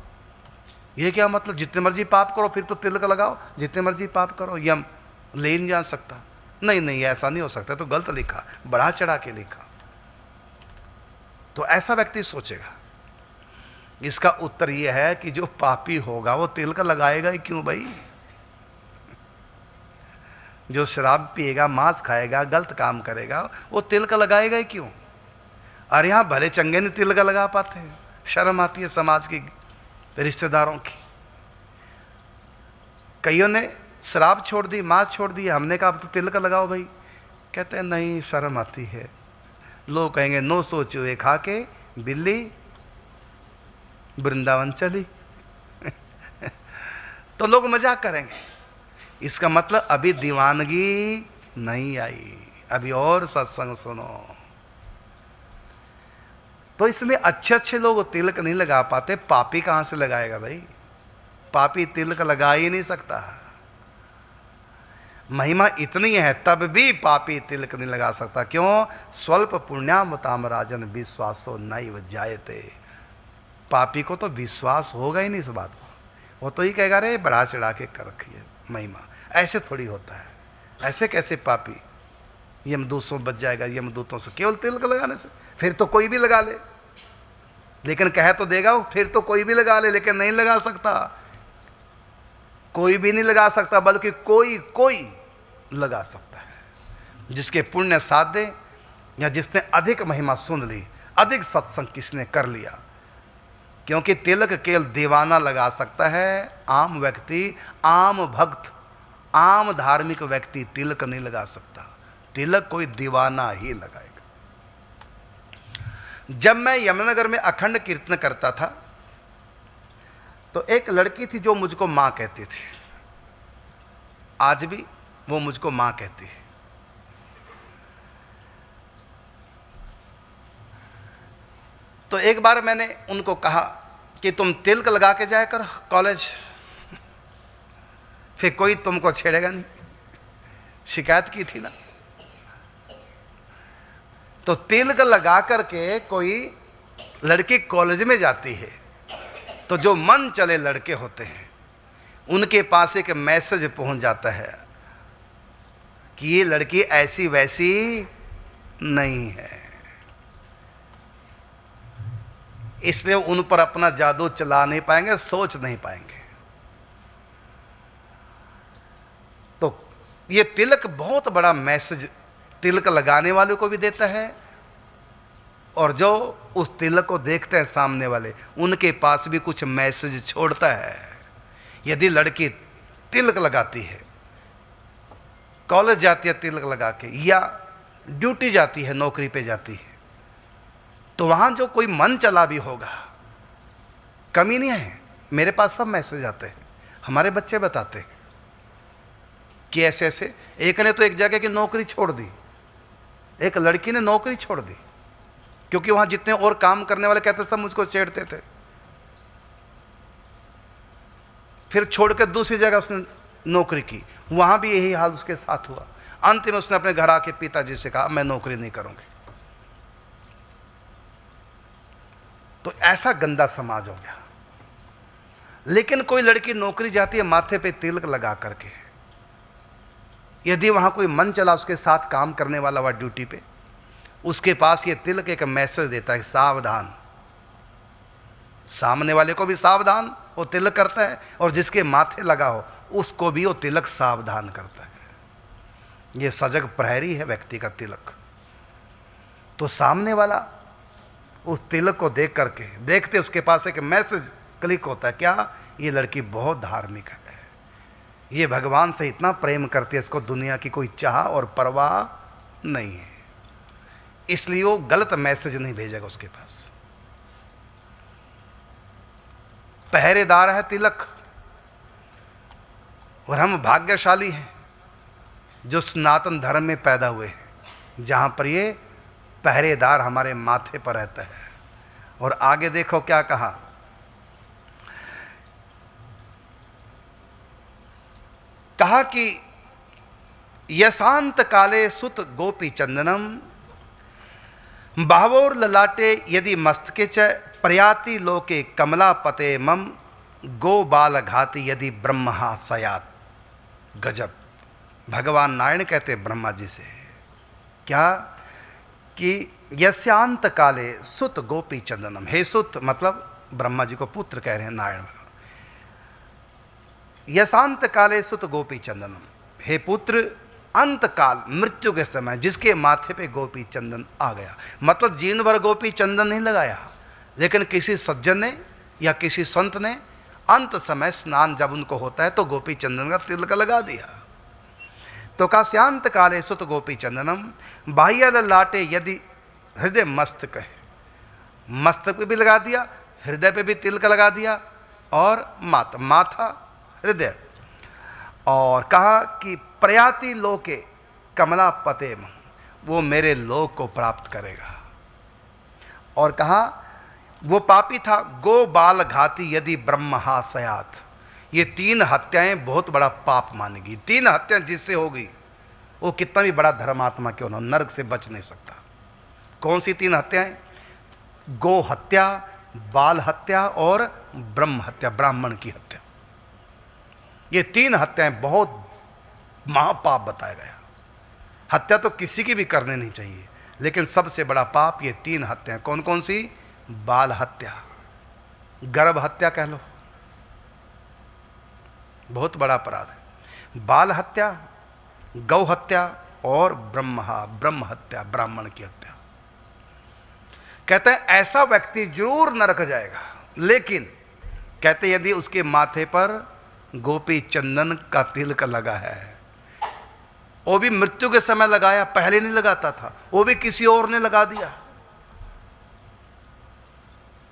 ये क्या मतलब, जितने मर्जी पाप करो फिर तो तिलक लगाओ, जितने मर्जी पाप करो यम ले नहीं जा सकता। नहीं नहीं, ऐसा नहीं हो सकता, तो गलत लिखा, बढ़ा चढ़ा के लिखा। तो ऐसा व्यक्ति सोचेगा। इसका उत्तर यह है कि जो पापी होगा वो तिलक लगाएगा ही क्यों भाई। जो शराब पिएगा, मांस खाएगा, गलत काम करेगा, वो तिलक लगाएगा ही क्यों। और यहां भले चंगे नहीं तिलक लगा पाते हैं, शर्म आती है समाज की, रिश्तेदारों की। कईयों ने शराब छोड़ दी, मांस छोड़ दी, हमने कहा अब तो तिलक लगाओ भाई, कहते हैं नहीं शर्म आती है। लोग कहेंगे 900 चूहे खा के बिल्ली वृंदावन चली। तो लोग मजाक करेंगे। इसका मतलब अभी दीवानगी नहीं आई, अभी और सत्संग सुनो। तो इसमें अच्छे अच्छे लोग तिलक नहीं लगा पाते, पापी कहां से लगाएगा भाई। पापी तिलक लगा ही नहीं सकता। महिमा इतनी है तब भी पापी तिलक नहीं लगा सकता। क्यों? स्वल्प पुण्याम तामराजन विश्वासो नैव जायते। पापी को तो विश्वास होगा ही नहीं इस बात को। वो तो ही कहेगा रे बढ़ा चढ़ा के कर रखी है महिमा। ऐसे थोड़ी होता है, ऐसे कैसे पापी यमदूत से बच जाएगा। यमदूतों से केवल तिलक लगाने से, फिर तो कोई भी लगा ले। लेकिन कह तो देगा फिर तो कोई भी लगा ले, लेकिन नहीं लगा सकता। कोई भी नहीं लगा सकता, बल्कि कोई कोई लगा सकता है। जिसके पुण्य साधे या जिसने अधिक महिमा सुन ली, अधिक सत्संग किसने कर लिया। क्योंकि तिलक केवल दीवाना लगा सकता है, आम व्यक्ति, आम भक्त, आम धार्मिक व्यक्ति तिलक नहीं लगा सकता। तिलक कोई दीवाना ही लगाएगा। जब मैं यमुनानगर में अखंड कीर्तन करता था तो एक लड़की थी जो मुझको मां कहती थी। आज भी वो मुझको मां कहती है। तो एक बार मैंने उनको कहा कि तुम तिलक लगा के जाया कर कॉलेज, फिर कोई तुमको छेड़ेगा नहीं। शिकायत की थी ना। तो तिलक लगा करके कोई लड़की कॉलेज में जाती है तो जो मन चले लड़के होते हैं उनके पास एक मैसेज पहुंच जाता है कि ये लड़की ऐसी वैसी नहीं है। इसलिए उन पर अपना जादू चला नहीं पाएंगे, सोच नहीं पाएंगे। तो ये तिलक बहुत बड़ा मैसेज तिलक लगाने वाले को भी देता है, और जो उस तिलक को देखते हैं सामने वाले उनके पास भी कुछ मैसेज छोड़ता है। यदि लड़की तिलक लगाती है, कॉलेज जाती है तिलक लगा के, या ड्यूटी जाती है, नौकरी पे जाती है, तो वहां जो कोई मन चला भी होगा, कमी नहीं है। मेरे पास सब मैसेज आते हैं, हमारे बच्चे बताते हैं कि ऐसे ऐसे। एक ने तो एक जगह की नौकरी छोड़ दी, एक लड़की ने नौकरी छोड़ दी, क्योंकि वहां जितने और काम करने वाले कहते सब मुझको छेड़ते थे। फिर छोड़ कर दूसरी जगह उसने नौकरी की, वहां भी यही हाल उसके साथ हुआ। अंत में उसने अपने घर आके पिताजी से कहा मैं नौकरी नहीं करूंगी। तो ऐसा गंदा समाज हो गया। लेकिन कोई लड़की नौकरी जाती है माथे पे तिलक लगा करके, यदि वहां कोई मन चला उसके साथ काम करने वाला हुआ ड्यूटी पे, उसके पास ये तिलक एक मैसेज देता है, सावधान। सामने वाले को भी सावधान, वो तिलक करता है, और जिसके माथे लगा हो उसको भी वो तिलक सावधान करता है। ये सजग प्रहरी है व्यक्ति का तिलक। तो सामने वाला उस तिलक को देख करके, देखते उसके पास एक मैसेज क्लिक होता है, क्या ये लड़की बहुत धार्मिक है, ये भगवान से इतना प्रेम करती है, इसको दुनिया की कोई चाह और परवाह नहीं है, इसलिए वो गलत मैसेज नहीं भेजेगा उसके पास। पहरेदार है तिलक, और हम भाग्यशाली हैं जो सनातन धर्म में पैदा हुए हैं, जहां पर ये पहरेदार हमारे माथे पर रहता है। और आगे देखो क्या कहा, कहा कि यशांत काले सुत गोपी चंदनम बाहोर ललाटे यदि मस्तके च प्रयाति लोके कमला पते मम गो बाल घाती यदि ब्रह्मा सयात। गजब, भगवान नारायण कहते ब्रह्मा जी से क्या कि यस्यांत काले सुत गोपी चंदनम, हे सुत मतलब ब्रह्मा जी को पुत्र कह रहे हैं नारायण, यशांत काले सुत गोपी चंदनम, हे पुत्र अंत काल मृत्यु के समय जिसके माथे पे गोपी चंदन आ गया, मतलब जीवन भर गोपी चंदन नहीं लगाया, लेकिन किसी सज्जन ने या किसी संत ने अंत समय स्नान जब उनको होता है तो गोपी चंदन का तिलक लगा दिया। तो काश्यांत काले सुत गोपी चंदनम बाह्य लाटे यदि हृदय मस्तक है, मस्तक पे भी लगा दिया, हृदय पे भी तिलक लगा दिया, और माथा हृदय, और कहा कि प्रयाति लोके कमला पते, वो मेरे लोक को प्राप्त करेगा। और कहा वो पापी था गो बाल घाती यदि ब्रह्मा सयात, ये 3 हत्याएं बहुत बड़ा पाप मानेगी, 3 हत्याएं जिससे होगी वो कितना भी बड़ा धर्मात्मा क्यों ना नरक से बच नहीं सकता। कौन सी 3 हत्याएं? गो हत्या, बाल हत्या और ब्रह्म हत्या, ब्राह्मण की हत्या। ये 3 हत्याएं बहुत महापाप बताया गया। हत्या तो किसी की भी करनी नहीं चाहिए, लेकिन सबसे बड़ा पाप ये 3 हत्याएं। कौन कौन सी? बाल हत्या, गर्भ हत्या कह लो, बहुत बड़ा अपराध है। बाल हत्या, गौ हत्या और ब्रह्म हत्या, ब्राह्मण की हत्या। कहते हैं ऐसा व्यक्ति जरूर नरक जाएगा, लेकिन कहते यदि उसके माथे पर गोपी चंदन का तिलक लगा है, वो भी मृत्यु के समय लगाया, पहले नहीं लगाता था, वो भी किसी और ने लगा दिया,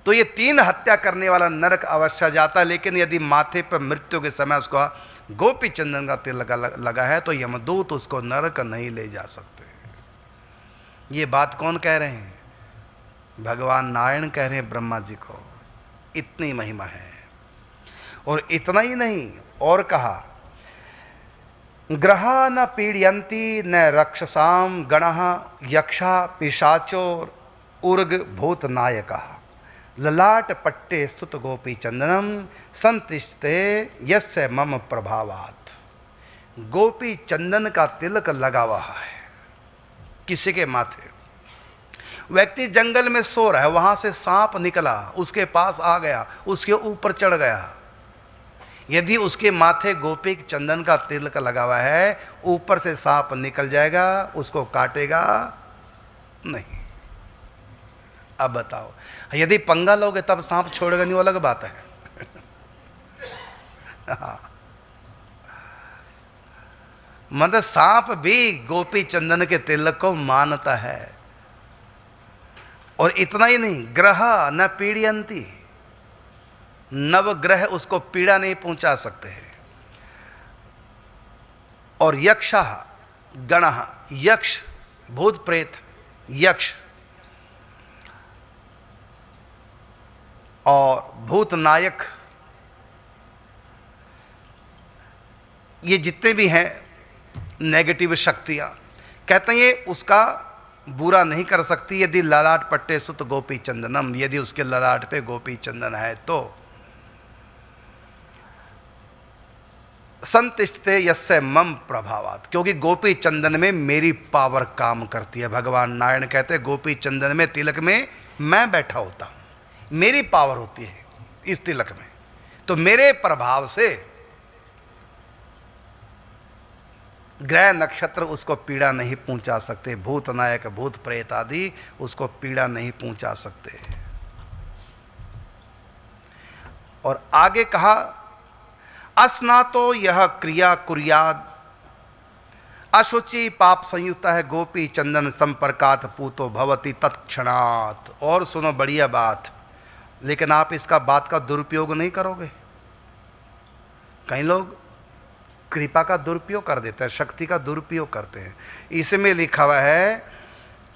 तो ये 3 हत्या करने वाला नरक अवश्य जाता। लेकिन यदि माथे पर मृत्यु के समय उसको गोपी चंदन का तिलक लगा है तो यमदूत उसको नरक नहीं ले जा सकते। ये बात कौन कह रहे हैं? भगवान नारायण कह रहे हैं ब्रह्मा जी को। इतनी महिमा है। और इतना ही नहीं, और कहा ग्रहा न पीड़यंती न रक्षसाम गणः यक्षा पिशाचोर उर्ग भूत नायका ललाट पट्टे सुत गोपी चंदनम संतिष्ठते यस्य मम प्रभावात। गोपी चंदन का तिलक लगा हुआ है किसी के माथे, व्यक्ति जंगल में सो रहा है, वहां से सांप निकला, उसके पास आ गया, उसके ऊपर चढ़ गया, यदि उसके माथे गोपी चंदन का तिलक लगा हुआ है, ऊपर से सांप निकल जाएगा, उसको काटेगा नहीं। अब बताओ, यदि पंगा लोगे तब सांप छोड़ेगा नहीं, वो अलग बात है। मतलब सांप भी गोपी चंदन के तिलक को मानता है। और इतना ही नहीं, ग्रह न पीड़यंती, नवग्रह उसको पीड़ा नहीं पहुंचा सकते हैं। और यक्षा गणः, यक्ष भूत प्रेत यक्ष और भूत नायक, ये जितने भी हैं नेगेटिव शक्तियां, कहते हैं ये उसका बुरा नहीं कर सकती यदि ललाट पट्टे सुत गोपी चंदनम, यदि उसके ललाट पे गोपी चंदन है तो। संतिष्ठते यस्य मम प्रभावात, क्योंकि गोपी चंदन में मेरी पावर काम करती है। भगवान नारायण कहते हैं गोपी चंदन में, तिलक में मैं बैठा होता हूं, मेरी पावर होती है इस तिलक में, तो मेरे प्रभाव से ग्रह नक्षत्र उसको पीड़ा नहीं पहुंचा सकते, भूत नायक भूत प्रेत आदि उसको पीड़ा नहीं पहुंचा सकते। और आगे कहा अस्नातो यह क्रिया कुर्याद अशुचि पाप संयुक्त है गोपी चंदन संपर्कात पूतो भवती तत्क्षणात। और सुनो बढ़िया बात, लेकिन आप इसका बात का दुरुपयोग नहीं करोगे। कई लोग कृपा का दुरुपयोग कर देते हैं, शक्ति का दुरुपयोग करते हैं। इसमें लिखा हुआ है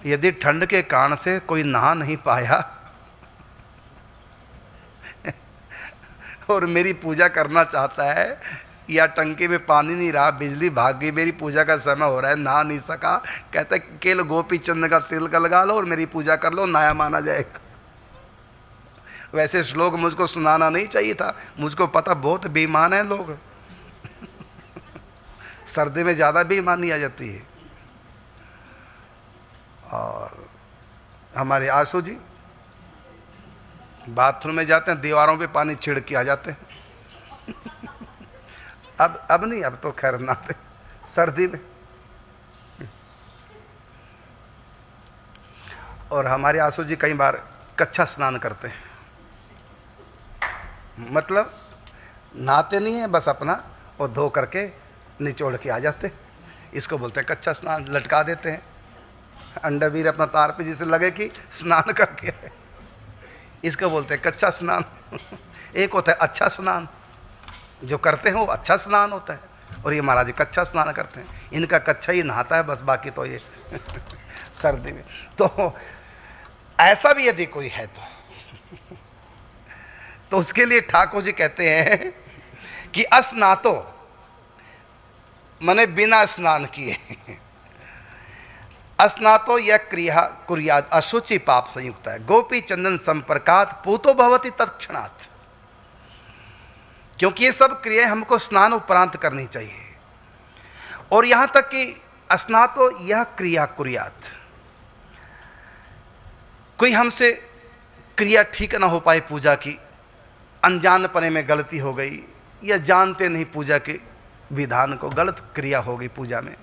यदि ठंड के कारण से कोई नहा नहीं पाया और मेरी पूजा करना चाहता है, या टंकी में पानी नहीं रहा, बिजली भाग गई, मेरी पूजा का समय हो रहा है, नहा नहीं सका, कहता है केवल गोपी चंदन का तिलक लगा लो और मेरी पूजा कर लो, नया माना जाएगा। वैसे श्लोक मुझको सुनाना नहीं चाहिए था, मुझको पता बहुत बेईमान है लोग सर्दी में ज़्यादा बेईमानी आ जाती है। और हमारे आशु जी बाथरूम में जाते हैं, दीवारों पे पानी छिड़ के आ जाते हैं अब नहीं, अब तो खैर नहाते सर्दी में। और हमारे आशु जी कई बार कच्चा स्नान करते हैं, मतलब नहाते नहीं है, बस अपना और धो करके निचोड़ के आ जाते। इसको बोलते हैं कच्चा स्नान, लटका देते हैं अंडरवीर अपना तार पे जिसे लगे कि स्नान करके आए, इसको बोलते हैं कच्चा स्नान एक होता है अच्छा स्नान, जो करते हैं वो अच्छा स्नान होता है, और ये महाराज जी कच्चा स्नान करते हैं। इनका कच्चा ही नहाता है बस, बाकी तो ये सर्दी में। तो ऐसा भी यदि कोई है तो उसके लिए ठाकुर जी कहते हैं कि अस्नातो माने बिना स्नान किए, अस्नातो यह क्रिया कुर्याद अशुचि पाप संयुक्त है गोपी चंदन संपर्कात पूतो भवति तत्क्षणात्। क्योंकि ये सब क्रियाएं हमको स्नान उपरांत करनी चाहिए। और यहां तक कि अस्नातो यह क्रिया कुर्यात, कोई हमसे क्रिया ठीक ना हो पाए पूजा की, अनजानपने में गलती हो गई या जानते नहीं पूजा के विधान को, गलत क्रिया हो गई पूजा में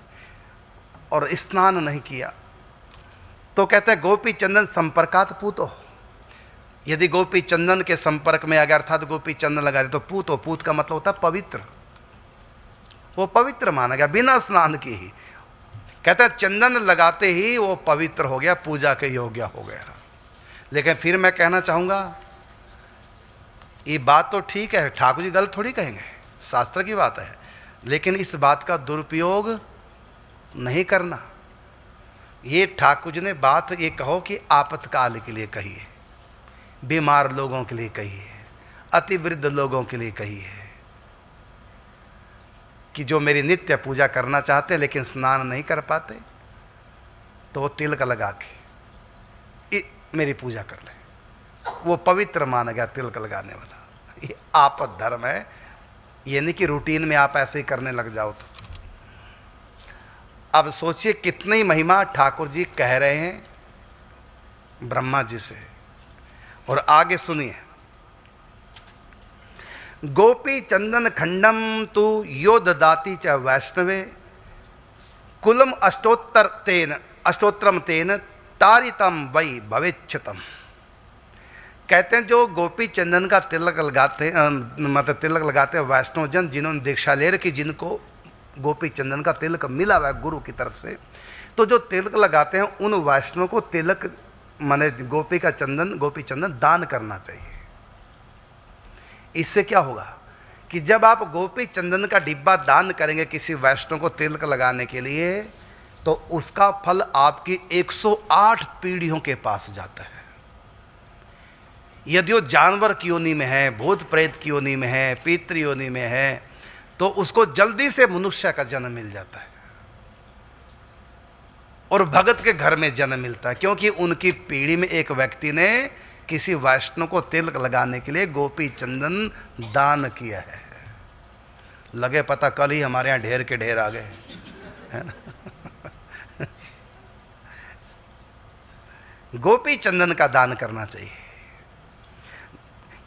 और स्नान नहीं किया, तो कहते हैं गोपी चंदन संपर्कात पूतो। यदि गोपी चंदन के संपर्क में आ गया अर्थात गोपी चंदन लगा दे तो पूतो, पूत का मतलब होता है पवित्र, वो पवित्र माना गया बिना स्नान की ही। कहते हैं चंदन लगाते ही वो पवित्र हो गया, पूजा के योग्य हो गया। लेकिन फिर मैं कहना चाहूंगा ये बात तो ठीक है, ठाकुर जी गलत थोड़ी कहेंगे, शास्त्र की बात है, लेकिन इस बात का दुरुपयोग नहीं करना। ये ठाकुर जी ने बात ये कहो कि आपातकाल के लिए कही है, बीमार लोगों के लिए कही है, अति वृद्ध लोगों के लिए कही है, कि जो मेरी नित्य पूजा करना चाहते लेकिन स्नान नहीं कर पाते, तो वो तिलक लगा के मेरी पूजा कर ले, वो पवित्र माना गया तिलक लगाने वाला। ये आपद धर्म है, ये नहीं कि रूटीन में आप ऐसे ही करने लग जाओ। तो अब सोचिए कितनी महिमा ठाकुर जी कह रहे हैं ब्रह्मा जी से। और आगे सुनिए, गोपी चंदन खंडम तु यो ददाति च वैष्णवे कुलम अष्टोत्तरम तेन तारितम वै भवेच्छतम। कहते हैं जो गोपी चंदन का तिलक लगाते मतलब तिलक लगाते हैं वैष्णव जन, जिन्होंने दीक्षा ले रखी, जिनको गोपी चंदन का तिलक मिला हुआ है गुरु की तरफ से, तो जो तिलक लगाते हैं उन वैष्णव को तिलक माने गोपी चंदन दान करना चाहिए। इससे क्या होगा कि जब आप गोपी चंदन का डिब्बा दान करेंगे किसी वैष्णव को तिलक लगाने के लिए, तो उसका फल आपकी 108 पीढ़ियों के पास जाता है। यदि वो जानवर की योनि में है, भूत प्रेत की योनि में है, पितृ योनि में है, तो उसको जल्दी से मनुष्य का जन्म मिल जाता है और भगत के घर में जन्म मिलता है, क्योंकि उनकी पीढ़ी में एक व्यक्ति ने किसी वैष्णव को तिलक लगाने के लिए गोपी चंदन दान किया है। लगे पता कल ही हमारे यहाँ ढेर के ढेर आ गए, है ना। गोपी चंदन का दान करना चाहिए।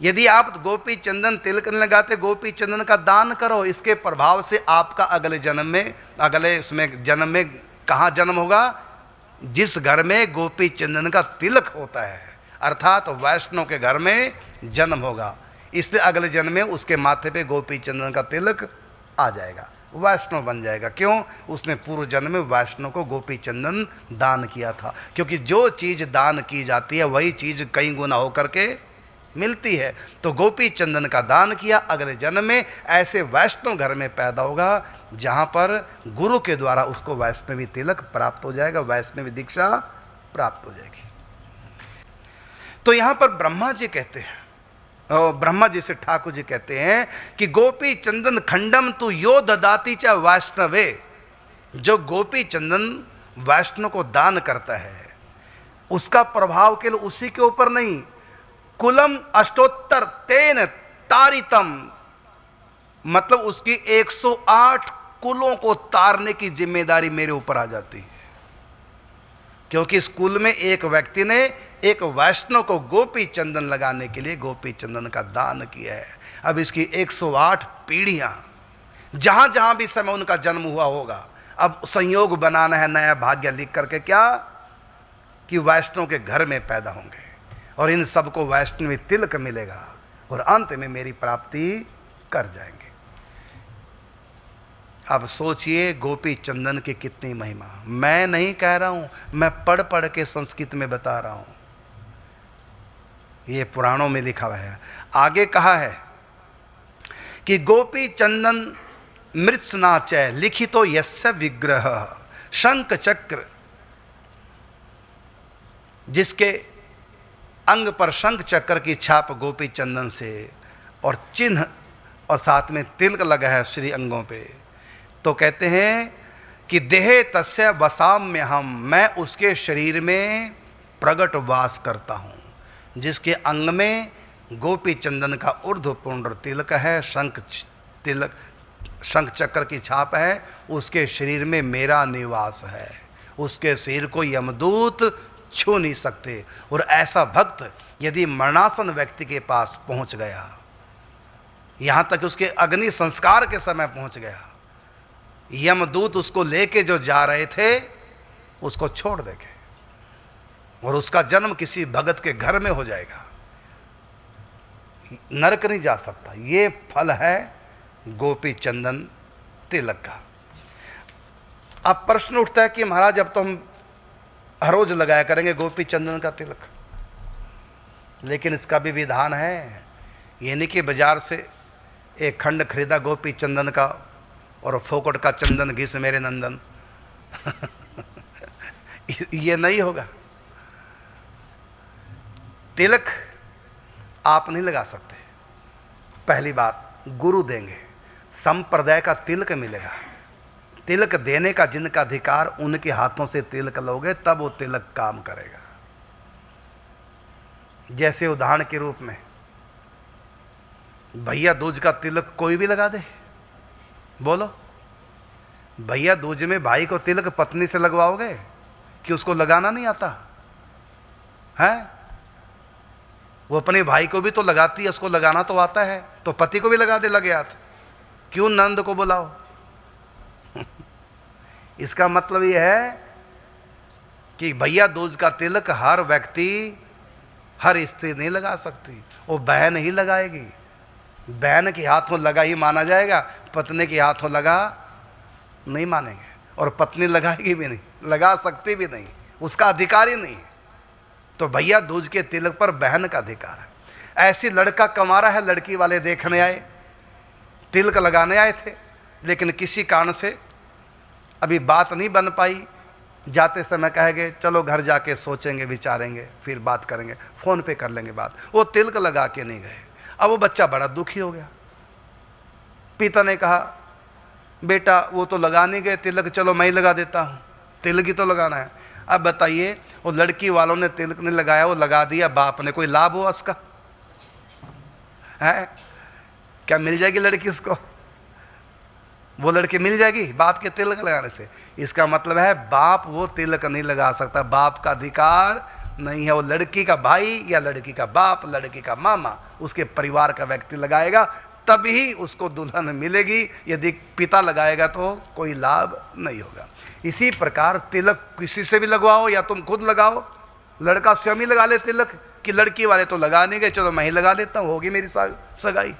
यदि आप गोपी चंदन तिलक नहीं लगाते, गोपी चंदन का दान करो, इसके प्रभाव से आपका अगले जन्म में कहाँ जन्म होगा? जिस घर में गोपी चंदन का तिलक होता है, अर्थात वैष्णव के घर में जन्म होगा। इसलिए अगले जन्म में उसके माथे पे गोपी चंदन का तिलक आ जाएगा, वैष्णव बन जाएगा। क्यों? उसने पूर्व जन्म में वैष्णव को गोपी चंदन दान किया था। क्योंकि जो चीज़ दान की जाती है वही चीज़ कई गुना होकर के मिलती है। तो गोपी चंदन का दान किया, अगले जन्म में ऐसे वैष्णव घर में पैदा होगा जहाँ पर गुरु के द्वारा उसको वैष्णवी तिलक प्राप्त हो जाएगा, वैष्णवी दीक्षा प्राप्त हो जाएगी। तो यहाँ पर ब्रह्मा जी कहते हैं, और ब्रह्मा जी से ठाकुर जी कहते हैं कि गोपी चंदन खंडम तू यो ददाती च वैष्णवे। जो गोपी चंदन वैष्णव को दान करता है उसका प्रभाव केवल उसी के ऊपर नहीं, कुलम अष्टोत्तर तेन तारितम, मतलब उसकी 108 कुलों को तारने की जिम्मेदारी मेरे ऊपर आ जाती है। क्योंकि इस कुल में एक व्यक्ति ने एक वैष्णव को गोपी चंदन लगाने के लिए गोपी चंदन का दान किया है। अब इसकी 108 पीढ़ियां, जहां जहां भी समय उनका जन्म हुआ होगा, अब संयोग बनाना है नया भाग्य लिख करके क्या कि वैष्णव के घर में पैदा होंगे और इन सबको वैष्णवी तिलक मिलेगा और अंत में मेरी प्राप्ति कर जाएंगे। अब सोचिए गोपी चंदन की कितनी महिमा। मैं नहीं कह रहा हूं, मैं पढ़ पढ़ के संस्कृत में बता रहा हूं, ये पुराणों में लिखा हुआ है। आगे कहा है कि गोपी चंदन मृत्सनाचय लिखितो यस्य विग्रह, शंख चक्र, जिसके अंग पर शंख चक्र की छाप गोपी चंदन से और चिन्ह और साथ में तिलक लगा है श्री अंगों पे, तो कहते हैं कि देहे तस्य वसाम्य हम, मैं उसके शरीर में प्रगट वास करता हूँ। जिसके अंग में गोपी चंदन का ऊर्ध्व पुंड्र तिलक है, शंख चक्र की छाप है, उसके शरीर में मेरा निवास है। उसके शरीर को यमदूत छू नहीं सकते। और ऐसा भक्त यदि मरणासन व्यक्ति के पास पहुंच गया, यहाँ तक उसके अग्नि संस्कार के समय पहुंच गया, यमदूत उसको लेके जो जा रहे थे उसको छोड़ देंगे और उसका जन्म किसी भगत के घर में हो जाएगा, नरक नहीं जा सकता। ये फल है गोपी चंदन तिलक का। अब प्रश्न उठता है कि महाराज अब तो हम हर रोज लगाया करेंगे गोपी चंदन का तिलक, लेकिन इसका भी विधान है। ये नहीं कि बाजार से एक खंड खरीदा गोपी चंदन का और फोकट का चंदन घिस मेरे नंदन ये नहीं होगा। तिलक आप नहीं लगा सकते। पहली बात गुरु देंगे, संप्रदाय का तिलक मिलेगा। तिलक देने का जिनका अधिकार, उनके हाथों से तिलक लोगे तब वो तिलक काम करेगा। जैसे उदाहरण के रूप में भैया दूज का तिलक कोई भी लगा दे, बोलो भैया दूज में भाई को तिलक पत्नी से लगवाओगे कि उसको लगाना नहीं आता है? वो अपने भाई को भी तो लगाती है, उसको लगाना तो आता है, तो पति को भी लगा दे लगे हाथ। क्यों नंद को बुलाओ इसका मतलब यह है कि भैया दूज का तिलक हर व्यक्ति, हर स्त्री नहीं लगा सकती, वो बहन ही लगाएगी। बहन के हाथों लगा ही माना जाएगा, पत्नी के हाथों लगा नहीं मानेंगे, और पत्नी लगाएगी भी नहीं, लगा सकती भी नहीं, उसका अधिकार ही नहीं। तो भैया दूज के तिलक पर बहन का अधिकार है। ऐसी लड़का कमारा है, लड़की वाले देखने आए, तिलक लगाने आए थे, लेकिन किसी कारण से अभी बात नहीं बन पाई। जाते समय कहेंगे चलो घर जाके सोचेंगे, विचारेंगे, फिर बात करेंगे, फ़ोन पे कर लेंगे बात। वो तिलक लगा के नहीं गए। अब वो बच्चा बड़ा दुखी हो गया। पिता ने कहा बेटा वो तो लगा नहीं गए तिलक, चलो मैं ही लगा देता हूँ, तिलक ही तो लगाना है। अब बताइए वो लड़की वालों ने तिलक नहीं लगाया, वो लगा दिया बाप ने, कोई लाभ हुआ उसका है? क्या मिल जाएगी लड़की उसको? वो लड़की मिल जाएगी बाप के तिलक लगाने से? इसका मतलब है बाप वो तिलक नहीं लगा सकता, बाप का अधिकार नहीं है। वो लड़की का भाई या लड़की का बाप, लड़की का मामा, उसके परिवार का व्यक्ति लगाएगा तभी उसको दुल्हन मिलेगी। यदि पिता लगाएगा तो कोई लाभ नहीं होगा। इसी प्रकार तिलक किसी से भी लगवाओ या तुम खुद लगाओ, लड़का स्वयं ही लगा ले तिलक, कि लड़की वाले तो लगा नहीं गए, चलो मैं ही लगा लेता हूँ, होगी मेरी सगाई,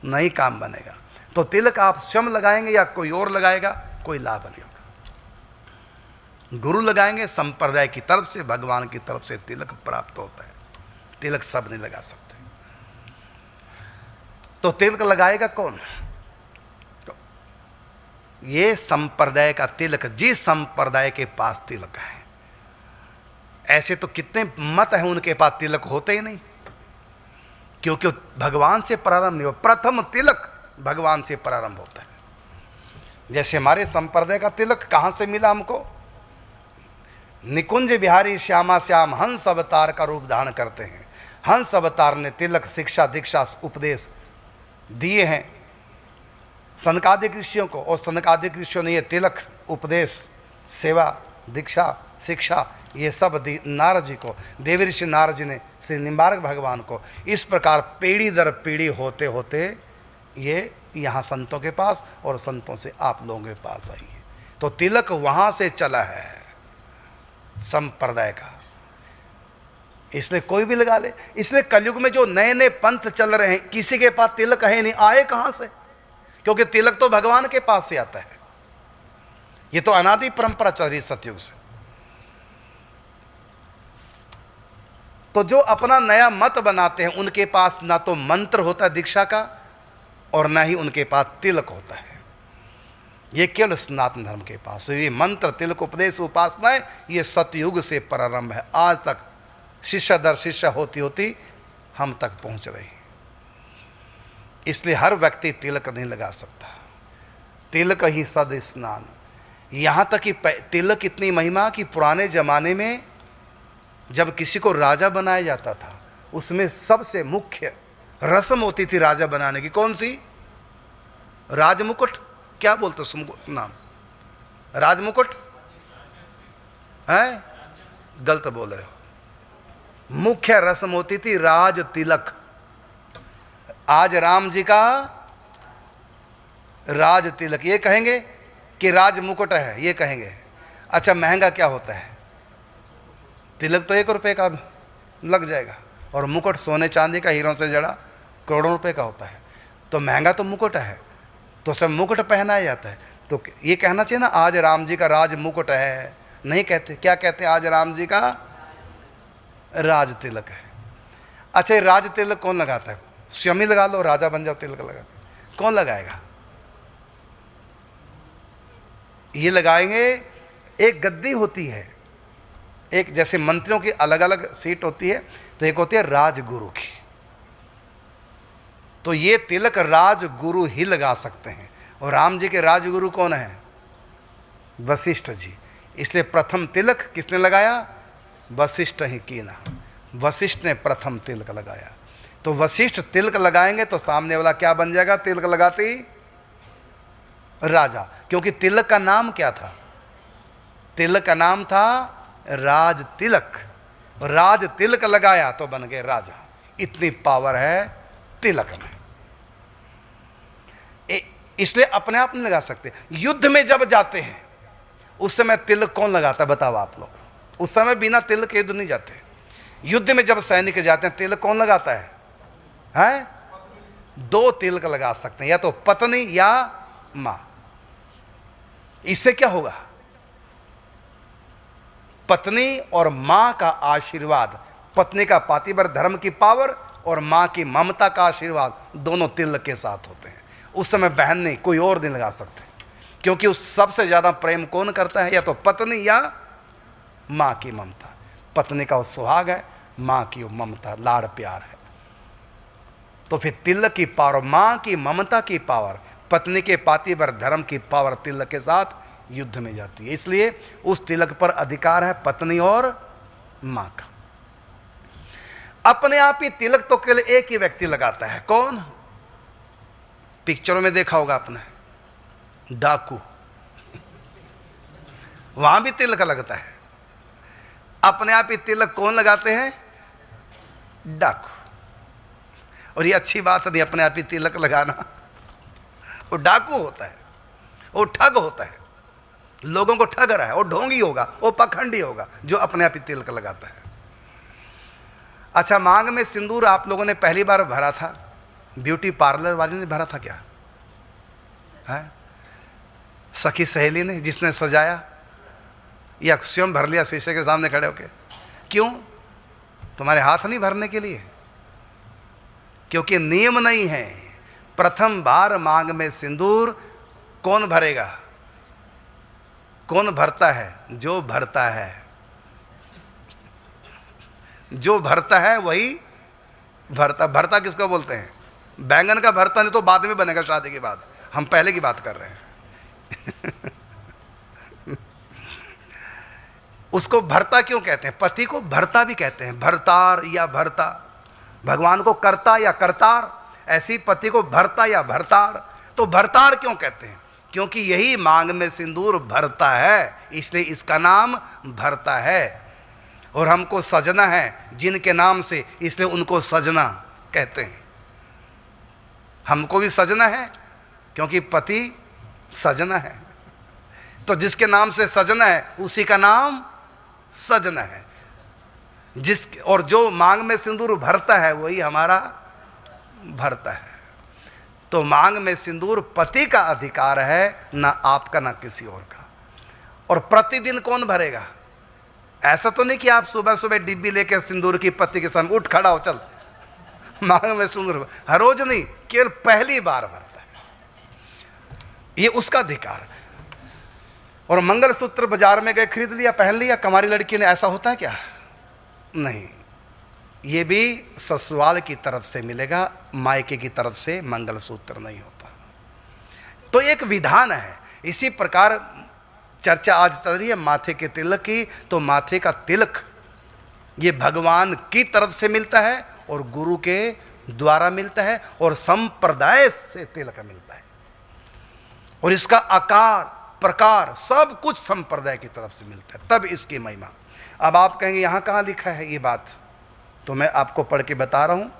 नहीं काम बनेगा। तो तिलक आप स्वयं लगाएंगे या कोई और लगाएगा, कोई लाभ नहीं होगा। गुरु लगाएंगे, संप्रदाय की तरफ से, भगवान की तरफ से तिलक प्राप्त होता है। तिलक सब नहीं लगा सकते। तो तिलक लगाएगा कौन? तो ये संप्रदाय का तिलक, जिस संप्रदाय के पास तिलक है। ऐसे तो कितने मत हैं उनके पास तिलक होते ही नहीं, क्योंकि भगवान से प्रारंभ नहीं हो। प्रथम तिलक भगवान से प्रारंभ होता है। जैसे हमारे संप्रदाय का तिलक कहां से मिला हमको? निकुंज बिहारी श्यामा श्याम हंस अवतार का रूप धारण करते हैं। हंस अवतार ने तिलक, शिक्षा, दीक्षा, उपदेश दिए हैं सनकादिक ऋषियों को, और सनकादिक ऋषियों ने ये तिलक, उपदेश, सेवा, दीक्षा, शिक्षा ये सब नारद जी को, देवी ऋषि नारद जी ने श्री निम्बार्क भगवान को। इस प्रकार पीढ़ी दर पीढ़ी होते होते ये यहाँ संतों के पास, और संतों से आप लोगों के पास आई है। तो तिलक वहाँ से चला है संप्रदाय का, इसलिए कोई भी लगा ले। इसलिए कलयुग में जो नए नए पंथ चल रहे हैं, किसी के पास तिलक है नहीं, आए कहाँ से? क्योंकि तिलक तो भगवान के पास से आता है। ये तो अनादि परंपरा चल रही सतयुग से। तो जो अपना नया मत बनाते हैं, उनके पास ना तो मंत्र होता है दीक्षा का, और ना ही उनके पास तिलक होता है। ये केवल सनातन धर्म के पास ये मंत्र, तिलक, उपदेश, उपासनाएं, ये सतयुग से प्रारंभ है। आज तक शिष्य दर शिष्य होती होती हम तक पहुंच रहे हैं। इसलिए हर व्यक्ति तिलक नहीं लगा सकता। तिलक ही सद स्नान। यहाँ तक कि तिलक इतनी महिमा कि पुराने जमाने में जब किसी को राजा बनाया जाता था, उसमें सबसे मुख्य रस्म होती थी राजा बनाने की। कौन सी? राजमुकुट। क्या बोलते हो नाम? राजमुकुट है? गलत बोल रहे हो। मुख्य रस्म होती थी राज तिलक। आज राम जी का राज तिलक, ये कहेंगे कि राज मुकुट है, ये कहेंगे। अच्छा, महंगा क्या होता है? तिलक तो 1 रुपये का लग जाएगा, और मुकुट सोने चांदी का, हीरों से जड़ा, करोड़ों रुपए का होता है। तो महंगा तो मुकुट है, तो सब मुकुट पहनाया जाता है। तो ये कहना चाहिए ना, आज राम जी का राज मुकुट है। नहीं कहते, क्या कहते हैं? आज राम जी का राज तिलक है। अच्छा, ये राज तिलक कौन लगाता है? स्वयं ही लगा लो, राजा बन जाओ, तिलक लगा। कौन लगाएगा? ये लगाएंगे, एक गद्दी होती है, एक जैसे मंत्रियों की अलग अलग सीट होती है, तो एक होती है राजगुरु की। तो ये तिलक राजगुरु ही लगा सकते हैं। और राम जी के राजगुरु कौन है? वशिष्ठ जी। इसलिए प्रथम तिलक किसने लगाया? वशिष्ठ ही कीना। वशिष्ठ ने प्रथम तिलक लगाया। तो वशिष्ठ तिलक लगाएंगे तो सामने वाला क्या बन जाएगा? तिलक लगाते ही राजा। क्योंकि तिलक का नाम क्या था? तिलक का नाम था राज तिलक। राज तिलक लगाया तो बन गए राजा। इतनी पावर है तिलक में। इसलिए अपने आप नहीं लगा सकते। युद्ध में जब जाते हैं उस समय तिलक कौन लगाता है? बताओ आप लोग। उस समय बिना तिलक के युद्ध नहीं जाते। युद्ध में जब सैनिक जाते हैं तिलक कौन लगाता है? हैं? 2 तिलक लगा सकते हैं, या तो पत्नी या मां। इससे क्या होगा? पत्नी और मां का आशीर्वाद, पत्नी का पातिव्रत धर्म की पावर और मां की ममता का आशीर्वाद, दोनों तिलक के साथ होते हैं। उस समय बहन नहीं, कोई और नहीं लगा सकते, क्योंकि उस सबसे ज्यादा प्रेम कौन करता है? या तो पत्नी या मां की ममता। पत्नी का वो सुहाग है, मां की वो ममता, लाड़ प्यार है। तो फिर तिलक की पावर, मां की ममता की पावर, पत्नी के पातिव्रत धर्म की पावर तिलक के साथ युद्ध में जाती है। इसलिए उस तिलक पर अधिकार है पत्नी और मां का। अपने आप ही तिलक तो केवल एक ही व्यक्ति लगाता है। कौन? पिक्चरों में देखा होगा आपने, डाकू। वहां भी तिलक लगता है। अपने आप ही तिलक कौन लगाते हैं? डाकू। और ये अच्छी बात नहीं अपने आप ही तिलक लगाना। वो डाकू होता है, वो ठग होता है, लोगों को ठग रहा है। वो ढोंगी होगा, वो पखंडी होगा जो अपने आप ही तिलक लगाता है। अच्छा, मांग में सिंदूर आप लोगों ने पहली बार भरा था, ब्यूटी पार्लर वाली ने भरा था क्या है? सखी सहेली ने, जिसने सजाया, या स्वयं भर लिया शीशे के सामने खड़े होके? क्यों? तुम्हारे हाथ नहीं भरने के लिए? क्योंकि नियम नहीं है। प्रथम बार मांग में सिंदूर कौन भरेगा? कौन भरता है? जो भरता है। जो भरता है वही भरता। भरता किसको बोलते हैं? बैंगन का भरता नहीं तो बाद में बनेगा, शादी के बाद। हम पहले की बात कर रहे हैं। उसको भरता क्यों कहते हैं? पति को भरता भी कहते हैं, भरतार या भरता। भगवान को कर्ता या करतार, ऐसी पति को भरता या भरतार। तो भरतार क्यों कहते हैं? क्योंकि यही मांग में सिंदूर भरता है, इसलिए इसका नाम भरता है। और हमको सजना है जिनके नाम से, इसलिए उनको सजना कहते हैं। हमको भी सजना है क्योंकि पति सजना है। तो जिसके नाम से सजना है उसी का नाम सजना है। और जो मांग में सिंदूर भरता है वही हमारा भरता है। तो मांग में सिंदूर पति का अधिकार है, ना आपका ना किसी और का। और प्रतिदिन कौन भरेगा? ऐसा तो नहीं कि आप सुबह सुबह डिब्बी लेकर सिंदूर की पत्ती के सामने उठ खड़ा हो, चल मांग में सिंदूर। हर रोज नहीं, केवल पहली बार भरता है, ये उसका अधिकार। और मंगलसूत्र बाजार में गए, खरीद लिया, पहन लिया, कमारी लड़की ने, ऐसा होता है क्या? नहीं, ये भी ससुराल की तरफ से मिलेगा, मायके की तरफ से मंगलसूत्र नहीं होता। तो एक विधान है। इसी प्रकार चर्चा आज चल रही है माथे के तिलक की। तो माथे का तिलक ये भगवान की तरफ से मिलता है और गुरु के द्वारा मिलता है और संप्रदाय से तिलक मिलता है। और इसका आकार प्रकार सब कुछ संप्रदाय की तरफ से मिलता है, तब इसकी महिमा। अब आप कहेंगे यहाँ कहाँ लिखा है ये बात? तो मैं आपको पढ़ के बता रहा हूँ।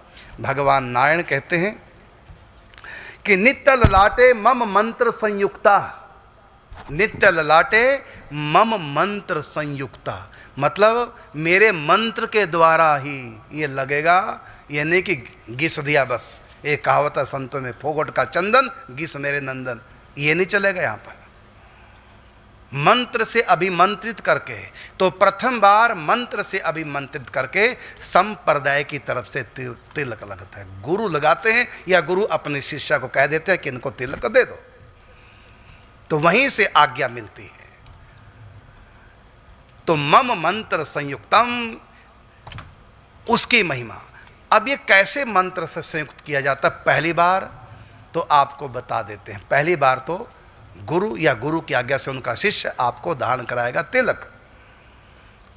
भगवान नारायण कहते हैं कि नित्य ललाटे मम मंत्र संयुक्ता। नित्य ललाटे मम मंत्र संयुक्ता, मतलब मेरे मंत्र के द्वारा ही ये लगेगा। ये नहीं कि घिस दिया बस, एक कहावत है संतों में, फोगट का चंदन घिस मेरे नंदन, ये नहीं चलेगा यहाँ पर। मंत्र से अभिमंत्रित करके, तो प्रथम बार मंत्र से अभिमंत्रित करके संप्रदाय की तरफ से तिलक लगता है। गुरु लगाते हैं या गुरु अपने शिष्य को कह देते हैं कि इनको तिलक दे दो, तो वहीं से आज्ञा मिलती है। तो मम मंत्र संयुक्तम, उसकी महिमा। अब ये कैसे मंत्र से संयुक्त किया जाता है? पहली बार तो आपको बता देते हैं। पहली बार तो गुरु या गुरु की आज्ञा से उनका शिष्य आपको धारण कराएगा तिलक।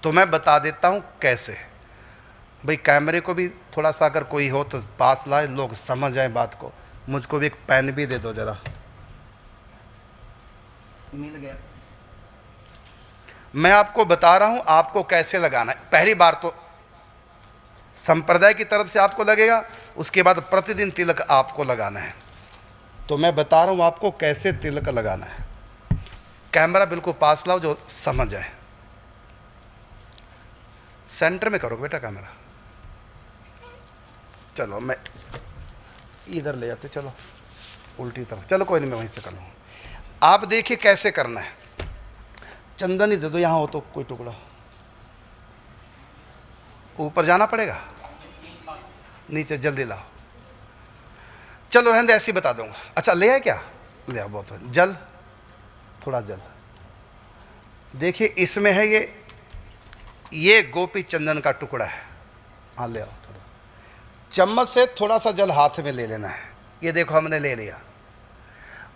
तो मैं बता देता हूं कैसे। भाई कैमरे को भी थोड़ा सा अगर कोई हो तो पास लाए, लोग समझ जाए बात को। मुझको भी एक पेन भी दे दो जरा। मिल गया। मैं आपको बता रहा हूं आपको कैसे लगाना है। पहली बार तो संप्रदाय की तरफ से आपको लगेगा, उसके बाद प्रतिदिन तिलक आपको लगाना है। तो मैं बता रहा हूं आपको कैसे तिलक लगाना है। कैमरा बिल्कुल पास लाओ जो समझ जाए। सेंटर में करो बेटा कैमरा। चलो मैं इधर ले जाते, चलो उल्टी तरफ, चलो कोई नहीं, मैं वहीं से कर लूँगा। आप देखिए कैसे करना है। चंदन ही दे दो, यहाँ हो तो कोई टुकड़ा। ऊपर जाना पड़ेगा, नीचे जल्दी लाओ। चलो रहने दे, ऐसे ही बता दूंगा। अच्छा ले आए क्या? ले आओ, बहुत जल, थोड़ा जल। देखिए इसमें है ये गोपी चंदन का टुकड़ा है। हाँ ले आओ थोड़ा। चम्मच से थोड़ा सा जल हाथ में ले लेना है। ये देखो हमने ले लिया।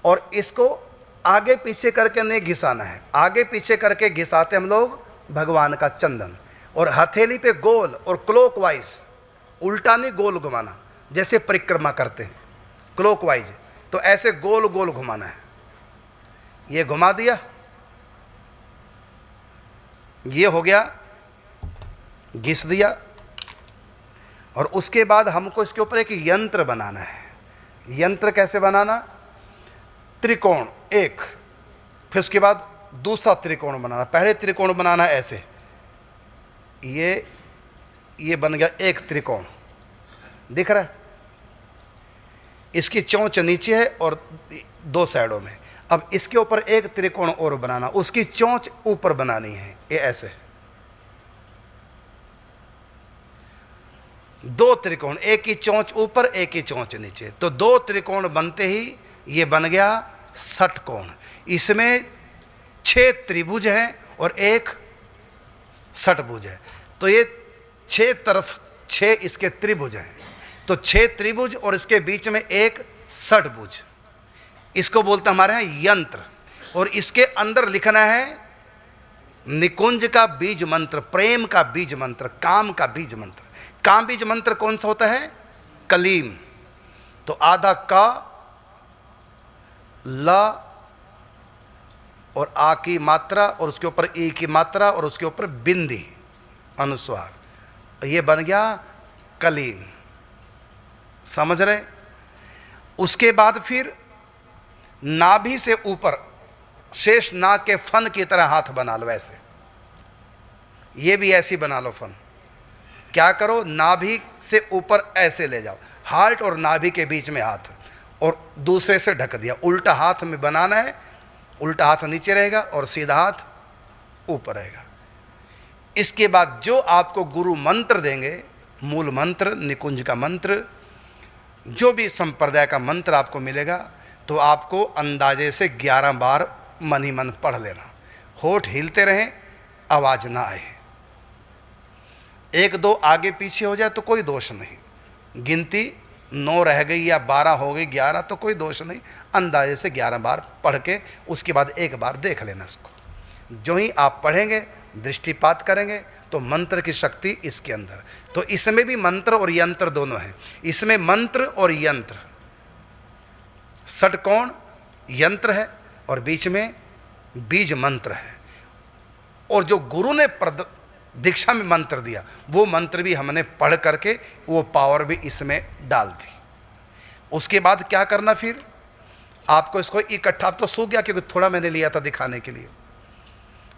और इसको आगे पीछे करके नहीं घिसाना है। आगे पीछे करके घिसाते हम लोग भगवान का चंदन। और हथेली पे गोल और क्लॉकवाइज, उल्टा नहीं, गोल घुमाना, जैसे परिक्रमा करते हैं क्लॉकवाइज। तो ऐसे गोल गोल घुमाना है। ये घुमा दिया, ये हो गया, घिस दिया। और उसके बाद हमको इसके ऊपर एक यंत्र बनाना है। यंत्र कैसे बनाना? त्रिकोण एक, फिर उसके बाद दूसरा त्रिकोण बनाना। पहले त्रिकोण बनाना है ऐसे, ये बन गया एक त्रिकोण, दिख रहा है? इसकी चोंच नीचे है और दो साइडों में। अब इसके ऊपर एक त्रिकोण और बनाना, उसकी चोंच ऊपर बनानी है। ये ऐसे दो त्रिकोण, एक की चोंच ऊपर एक की चोंच नीचे, तो दो त्रिकोण बनते ही ये बन गया षटकोण। इसमें 6 त्रिभुज हैं और एक षटभुज है। तो ये 6 तरफ 6 इसके त्रिभुज हैं, तो 6 त्रिभुज और इसके बीच में एक षटभुज, इसको बोलते हैं हमारे यहाँ यंत्र। और इसके अंदर लिखना है निकुंज का बीज मंत्र, प्रेम का बीज मंत्र, काम का बीज मंत्र। काम बीज मंत्र कौन सा होता है? कलीम। तो आधा का, ला और आ की मात्रा और उसके ऊपर ई की मात्रा और उसके ऊपर बिंदी अनुस्वार, ये बन गया कलीम। समझ रहे? उसके बाद फिर नाभि से ऊपर शेष नाग के फन की तरह हाथ बना लो ऐसे, ये भी ऐसी बना लो फन। क्या करो? नाभि से ऊपर ऐसे ले जाओ, हार्ट और नाभि के बीच में हाथ, और दूसरे से ढक दिया। उल्टा हाथ में बनाना है, उल्टा हाथ नीचे रहेगा और सीधा हाथ ऊपर रहेगा। इसके बाद जो आपको गुरु मंत्र देंगे, मूल मंत्र, निकुंज का मंत्र, जो भी संप्रदाय का मंत्र आपको मिलेगा, तो आपको अंदाजे से 11 बार मन ही मन पढ़ लेना। होठ हिलते रहें, आवाज ना आए। 1-2 आगे पीछे हो जाए तो कोई दोष नहीं, गिनती 9 रह गई या 12 हो गई, 11 तो कोई दोष नहीं। अंदाजे से 11 बार पढ़ के उसके बाद एक बार देख लेना इसको। जो ही आप पढ़ेंगे, दृष्टिपात करेंगे, तो मंत्र की शक्ति इसके अंदर। तो इसमें भी मंत्र और यंत्र दोनों हैं। इसमें मंत्र और यंत्र, षटकोण यंत्र है और बीच में बीज मंत्र है। और जो गुरु ने दीक्षा में मंत्र दिया, वो मंत्र भी हमने पढ़ करके वो पावर भी इसमें डाल दी। उसके बाद क्या करना, फिर आपको इसको इकट्ठा, अब तो सूख गया क्योंकि थोड़ा मैंने लिया था दिखाने के लिए।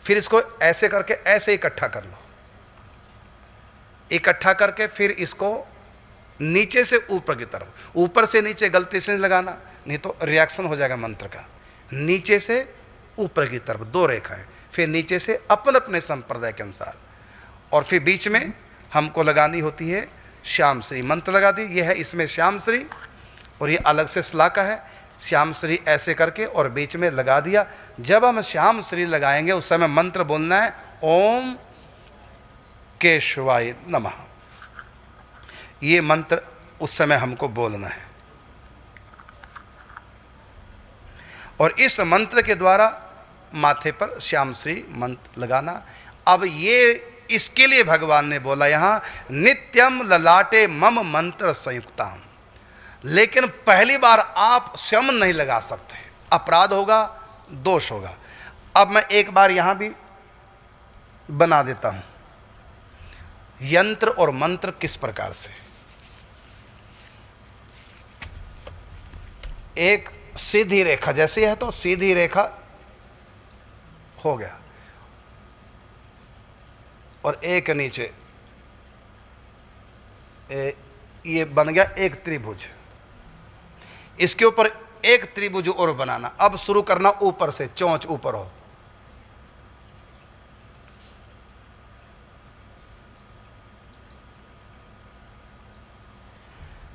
फिर इसको ऐसे करके ऐसे इकट्ठा कर लो। इकट्ठा करके फिर इसको नीचे से ऊपर की तरफ, ऊपर से नीचे गलती से नहीं लगाना, नहीं तो रिएक्शन हो जाएगा मंत्र का। नीचे से ऊपर की तरफ 2 रेखाएं, फिर नीचे से अपने अपने संप्रदाय के अनुसार, और फिर बीच में हमको लगानी होती है श्याम श्री। मंत्र लगा दी, ये है इसमें श्याम श्री, और ये अलग से श्लाका है। श्याम श्री ऐसे करके और बीच में लगा दिया। जब हम श्याम श्री लगाएंगे उस समय मंत्र बोलना है ओम केशवाय नमः। ये मंत्र उस समय हमको बोलना है, और इस मंत्र के द्वारा माथे पर श्याम श्री मंत्र लगाना। अब ये इसके लिए भगवान ने बोला यहां नित्यम ललाटे मम मंत्र संयुक्ताम, लेकिन पहली बार आप स्वयं नहीं लगा सकते, अपराध होगा, दोष होगा। अब मैं एक बार यहां भी बना देता हूं यंत्र और मंत्र किस प्रकार से। एक सीधी रेखा जैसी है तो सीधी रेखा हो गया, और एक नीचे ये बन गया एक त्रिभुज। इसके ऊपर एक त्रिभुज और बनाना। अब शुरू करना ऊपर से, चोंच ऊपर हो।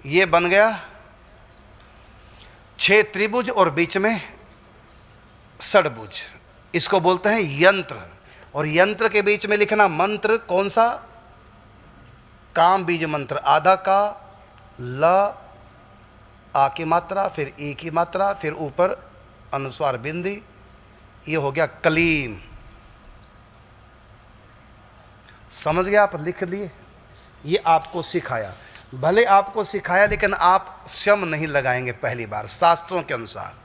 ये बन गया 6 त्रिभुज और बीच में षटभुज। इसको बोलते हैं यंत्र। और यंत्र के बीच में लिखना मंत्र कौन सा? काम बीज मंत्र। आधा का, ल, आ की मात्रा, फिर ई की मात्रा, फिर ऊपर अनुस्वार बिंदी। ये हो गया कलीम। समझ गया? आप लिख लिए। ये आपको सिखाया, भले आपको सिखाया लेकिन आप स्वयं नहीं लगाएंगे पहली बार शास्त्रों के अनुसार।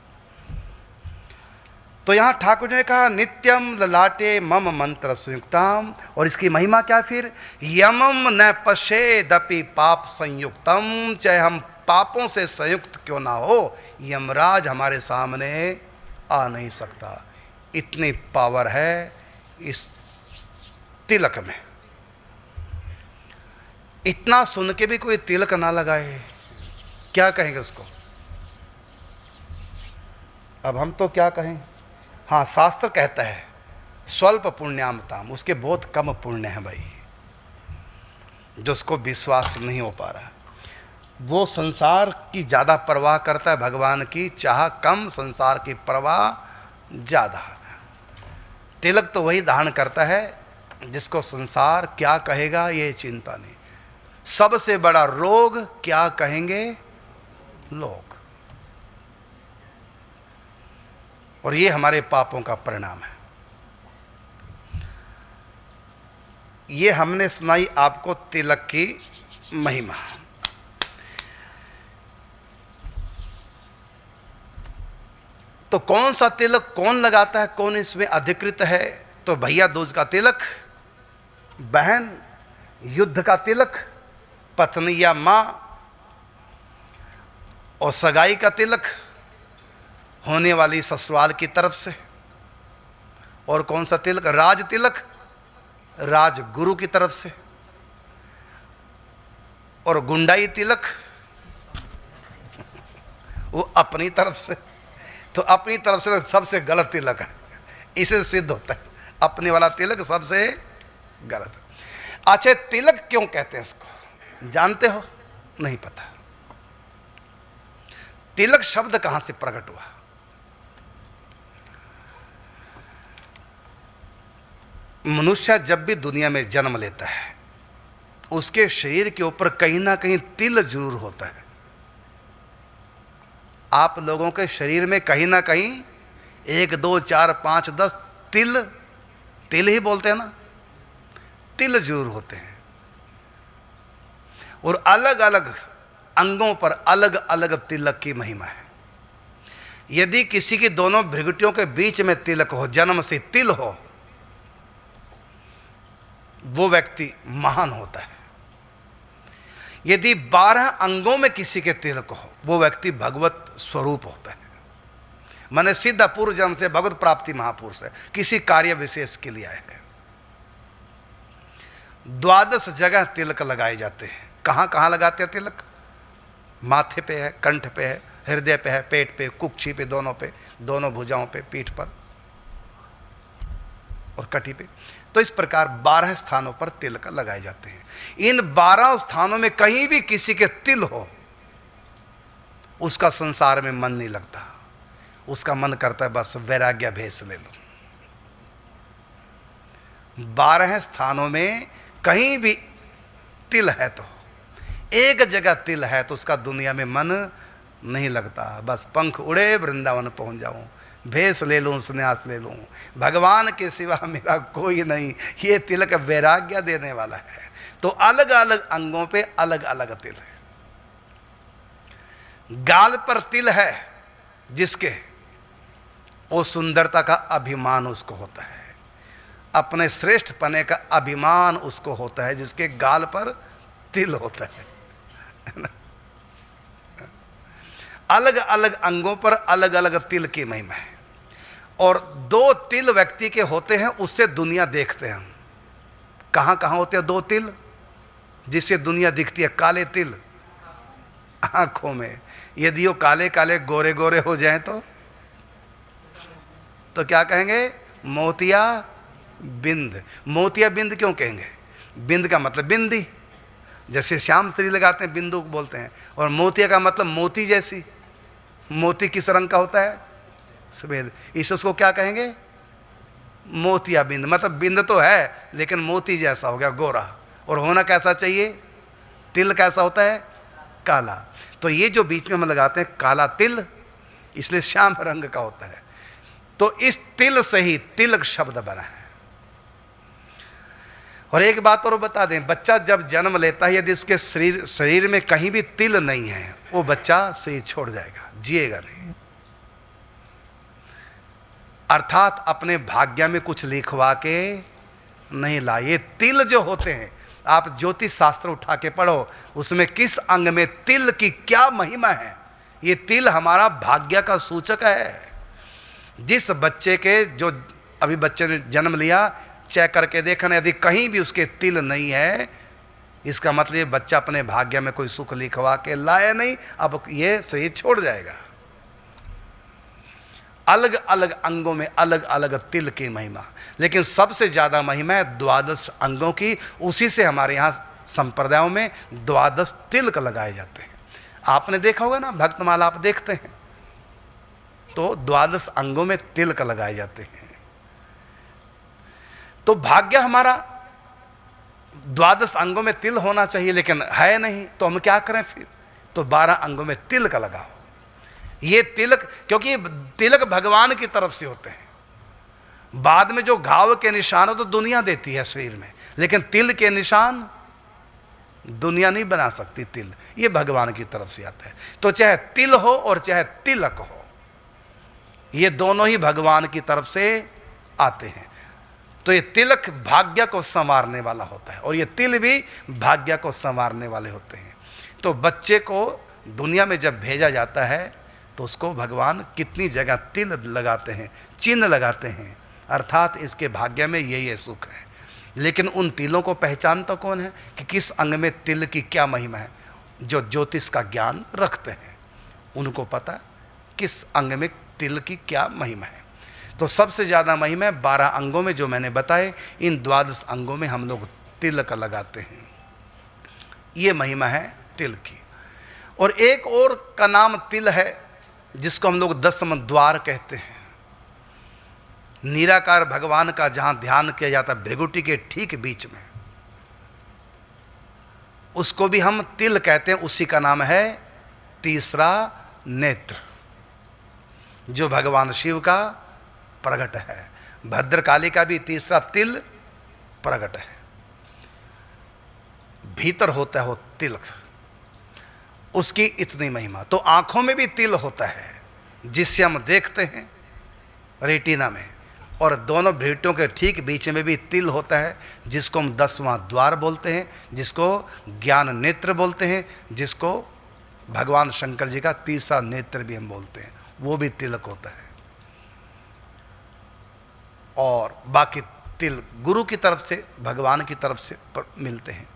तो यहां ठाकुर जी ने कहा नित्यम ललाटे मम मंत्र संयुक्तम, और इसकी महिमा क्या? फिर यमम न पश्येदपि पाप संयुक्तम, चाहे हम पापों से संयुक्त क्यों ना हो, यमराज हमारे सामने आ नहीं सकता। इतनी पावर है इस तिलक में। इतना सुन के भी कोई तिलक ना लगाए, क्या कहेंगे उसको? अब हम तो क्या कहें? हाँ, शास्त्र कहता है स्वल्प पुण्यामताम, उसके बहुत कम पुण्य है भाई, जो उसको विश्वास नहीं हो पा रहा। वो संसार की ज़्यादा परवाह करता है, भगवान की चाह कम, संसार की परवाह ज़्यादा। तिलक तो वही धारण करता है जिसको संसार क्या कहेगा ये चिंता नहीं। सबसे बड़ा रोग क्या कहेंगे लोग, और ये हमारे पापों का परिणाम है। ये हमने सुनाई आपको तिलक की महिमा। तो कौन सा तिलक कौन लगाता है, कौन इसमें अधिकृत है? तो भैया दूज का तिलक, बहन युद्ध का तिलक, पत्नी या माँ, और सगाई का तिलक होने वाली ससुराल की तरफ से। और कौन सा तिलक? राज तिलक, राजगुरु की तरफ से। और गुंडाई तिलक वो अपनी तरफ से। तो अपनी तरफ से सबसे गलत तिलक है, इसे सिद्ध होता है अपने वाला तिलक सबसे गलत। अच्छा, तिलक क्यों कहते हैं इसको, जानते हो? नहीं पता। तिलक शब्द कहां से प्रकट हुआ? मनुष्य जब भी दुनिया में जन्म लेता है उसके शरीर के ऊपर कहीं ना कहीं तिल जरूर होता है। आप लोगों के शरीर में कहीं ना कहीं 1 2 4 5 10 तिल, तिल ही बोलते हैं ना, तिल जरूर होते हैं। और अलग अलग अंगों पर अलग अलग तिलक की महिमा है। यदि किसी की दोनों भृगुटियों के बीच में तिलक हो, जन्म से तिल हो, वो व्यक्ति महान होता है। यदि 12 अंगों में किसी के तिलक हो, वो व्यक्ति भगवत स्वरूप होता है। माने सीधा पूर्व जन्म से भगवत प्राप्ति महापुरुष है, किसी कार्य विशेष के लिए आए हैं। 12 जगह तिलक लगाए जाते हैं। कहाँ कहाँ लगाते हैं तिलक? माथे पे है, कंठ पे है, हृदय पे है, पेट पे, कुक्षी पे, दोनों पे, दोनों भुजाओं पे, पीठ पर और कटी पे। तो इस प्रकार 12 स्थानों पर तिलक लगाए जाते हैं। इन 12 स्थानों में कहीं भी किसी के तिल हो, उसका संसार में मन नहीं लगता। उसका मन करता है बस वैराग्य भेष ले लो। 12 स्थानों में कहीं भी तिल है, तो एक जगह तिल है तो उसका दुनिया में मन नहीं लगता। बस पंख उड़े वृंदावन पहुंच जाऊं, भेष ले लूं, संन्यास ले लूं, भगवान के सिवा मेरा कोई नहीं। ये तिलक वैराग्य देने वाला है। तो अलग अलग अंगों पे अलग अलग तिल है। गाल पर तिल है जिसके, वो सुंदरता का अभिमान उसको होता है, अपने श्रेष्ठ पने का अभिमान उसको होता है, जिसके गाल पर तिल होता है। अलग अलग अंगों पर अलग अलग तिल की महिमा है। और 2 तिल व्यक्ति के होते हैं, उससे दुनिया देखते हैं। कहां कहां होते हैं 2 तिल जिससे दुनिया दिखती है? काले तिल आंखों में। यदि वो काले काले गोरे गोरे हो जाएं तो क्या कहेंगे? मोतिया बिंद। मोतिया बिंद क्यों कहेंगे? बिंद का मतलब बिंदी, जैसे श्याम श्री लगाते हैं बिंदु को बोलते हैं। और मोतिया का मतलब मोती जैसी। मोती किस रंग का होता है? सफेद। इसको क्या कहेंगे? मोतिया बिंद। मतलब बिंद तो है लेकिन मोती जैसा हो गया, गोरा। और होना कैसा चाहिए? तिल कैसा होता है? काला। तो ये जो बीच में हम लगाते हैं काला तिल, इसलिए श्याम रंग का होता है। तो इस तिल से ही तिलक शब्द बना है। और एक बात और बता दें, बच्चा जब जन्म लेता है, यदि उसके शरीर में कहीं भी तिल नहीं है, वो बच्चा शरीर छोड़ जाएगा, जिएगा नहीं। अर्थात अपने भाग्य में कुछ लिखवा के नहीं लाए। ये तिल जो होते हैं, आप ज्योतिष शास्त्र उठा के पढ़ो, उसमें किस अंग में तिल की क्या महिमा है। ये तिल हमारा भाग्य का सूचक है। जिस बच्चे के, जो अभी बच्चे ने जन्म लिया, चेक करके देखना, यदि कहीं भी उसके तिल नहीं है इसका मतलब ये बच्चा अपने भाग्य में कोई सुख लिखवा के लाया नहीं, अब ये शरीर छोड़ जाएगा। अलग अलग अंगों में अलग अलग तिल की महिमा, लेकिन सबसे ज्यादा महिमा है द्वादश अंगों की। उसी से हमारे यहाँ संप्रदायों में द्वादश तिलक लगाए जाते हैं। आपने देखा होगा ना, भक्तमाला आप देखते हैं तो द्वादश अंगों में तिलक लगाए जाते हैं। तो भाग्य हमारा द्वादश अंगों में तिल होना चाहिए, लेकिन है नहीं, तो हम क्या करें फिर? तो 12 अंगों में तिलक लगाओ। ये तिलक, क्योंकि तिलक भगवान की तरफ से होते हैं। बाद में जो घाव के निशान हो तो दुनिया देती है शरीर में, लेकिन तिल के निशान दुनिया नहीं बना सकती। तिल ये भगवान की तरफ से आता है। तो चाहे तिल हो और चाहे तिलक हो, ये दोनों ही भगवान की तरफ से आते हैं। तो ये तिलक भाग्य को संवारने वाला होता है और ये तिल भी भाग्य को संवारने वाले होते हैं। तो बच्चे को दुनिया में जब भेजा जाता है तो उसको भगवान कितनी जगह तिल लगाते हैं, चिन्ह लगाते हैं, अर्थात इसके भाग्य में ये सुख है। लेकिन उन तिलों को पहचानता कौन है कि किस अंग में तिल की क्या महिमा है? जो ज्योतिष का ज्ञान रखते हैं उनको पता किस अंग में तिल की क्या महिमा है। तो सबसे ज़्यादा महिमा है 12 अंगों में जो मैंने बताए। इन द्वादश अंगों में हम लोग तिलक लगाते हैं, ये महिमा है तिल की। और एक और का नाम तिल है जिसको हम लोग 10वां द्वार कहते हैं। निराकार भगवान का जहां ध्यान किया जाता है भृगुटी के ठीक बीच में, उसको भी हम तिल कहते हैं। उसी का नाम है तीसरा नेत्र, जो भगवान शिव का प्रकट है। भद्रकाली का भी तीसरा तिल प्रकट है। भीतर होता है वो तिलक, उसकी इतनी महिमा। तो आंखों में भी तिल होता है जिससे हम देखते हैं रेटिना में, और दोनों भ्रीटों के ठीक बीच में भी तिल होता है जिसको हम 10वां द्वार बोलते हैं, जिसको ज्ञान नेत्र बोलते हैं, जिसको भगवान शंकर जी का तीसरा नेत्र भी हम बोलते हैं, वो भी तिलक होता है। और बाकी तिल गुरु की तरफ से, भगवान की तरफ से मिलते हैं।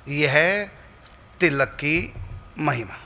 यह है तिलक की महिमा।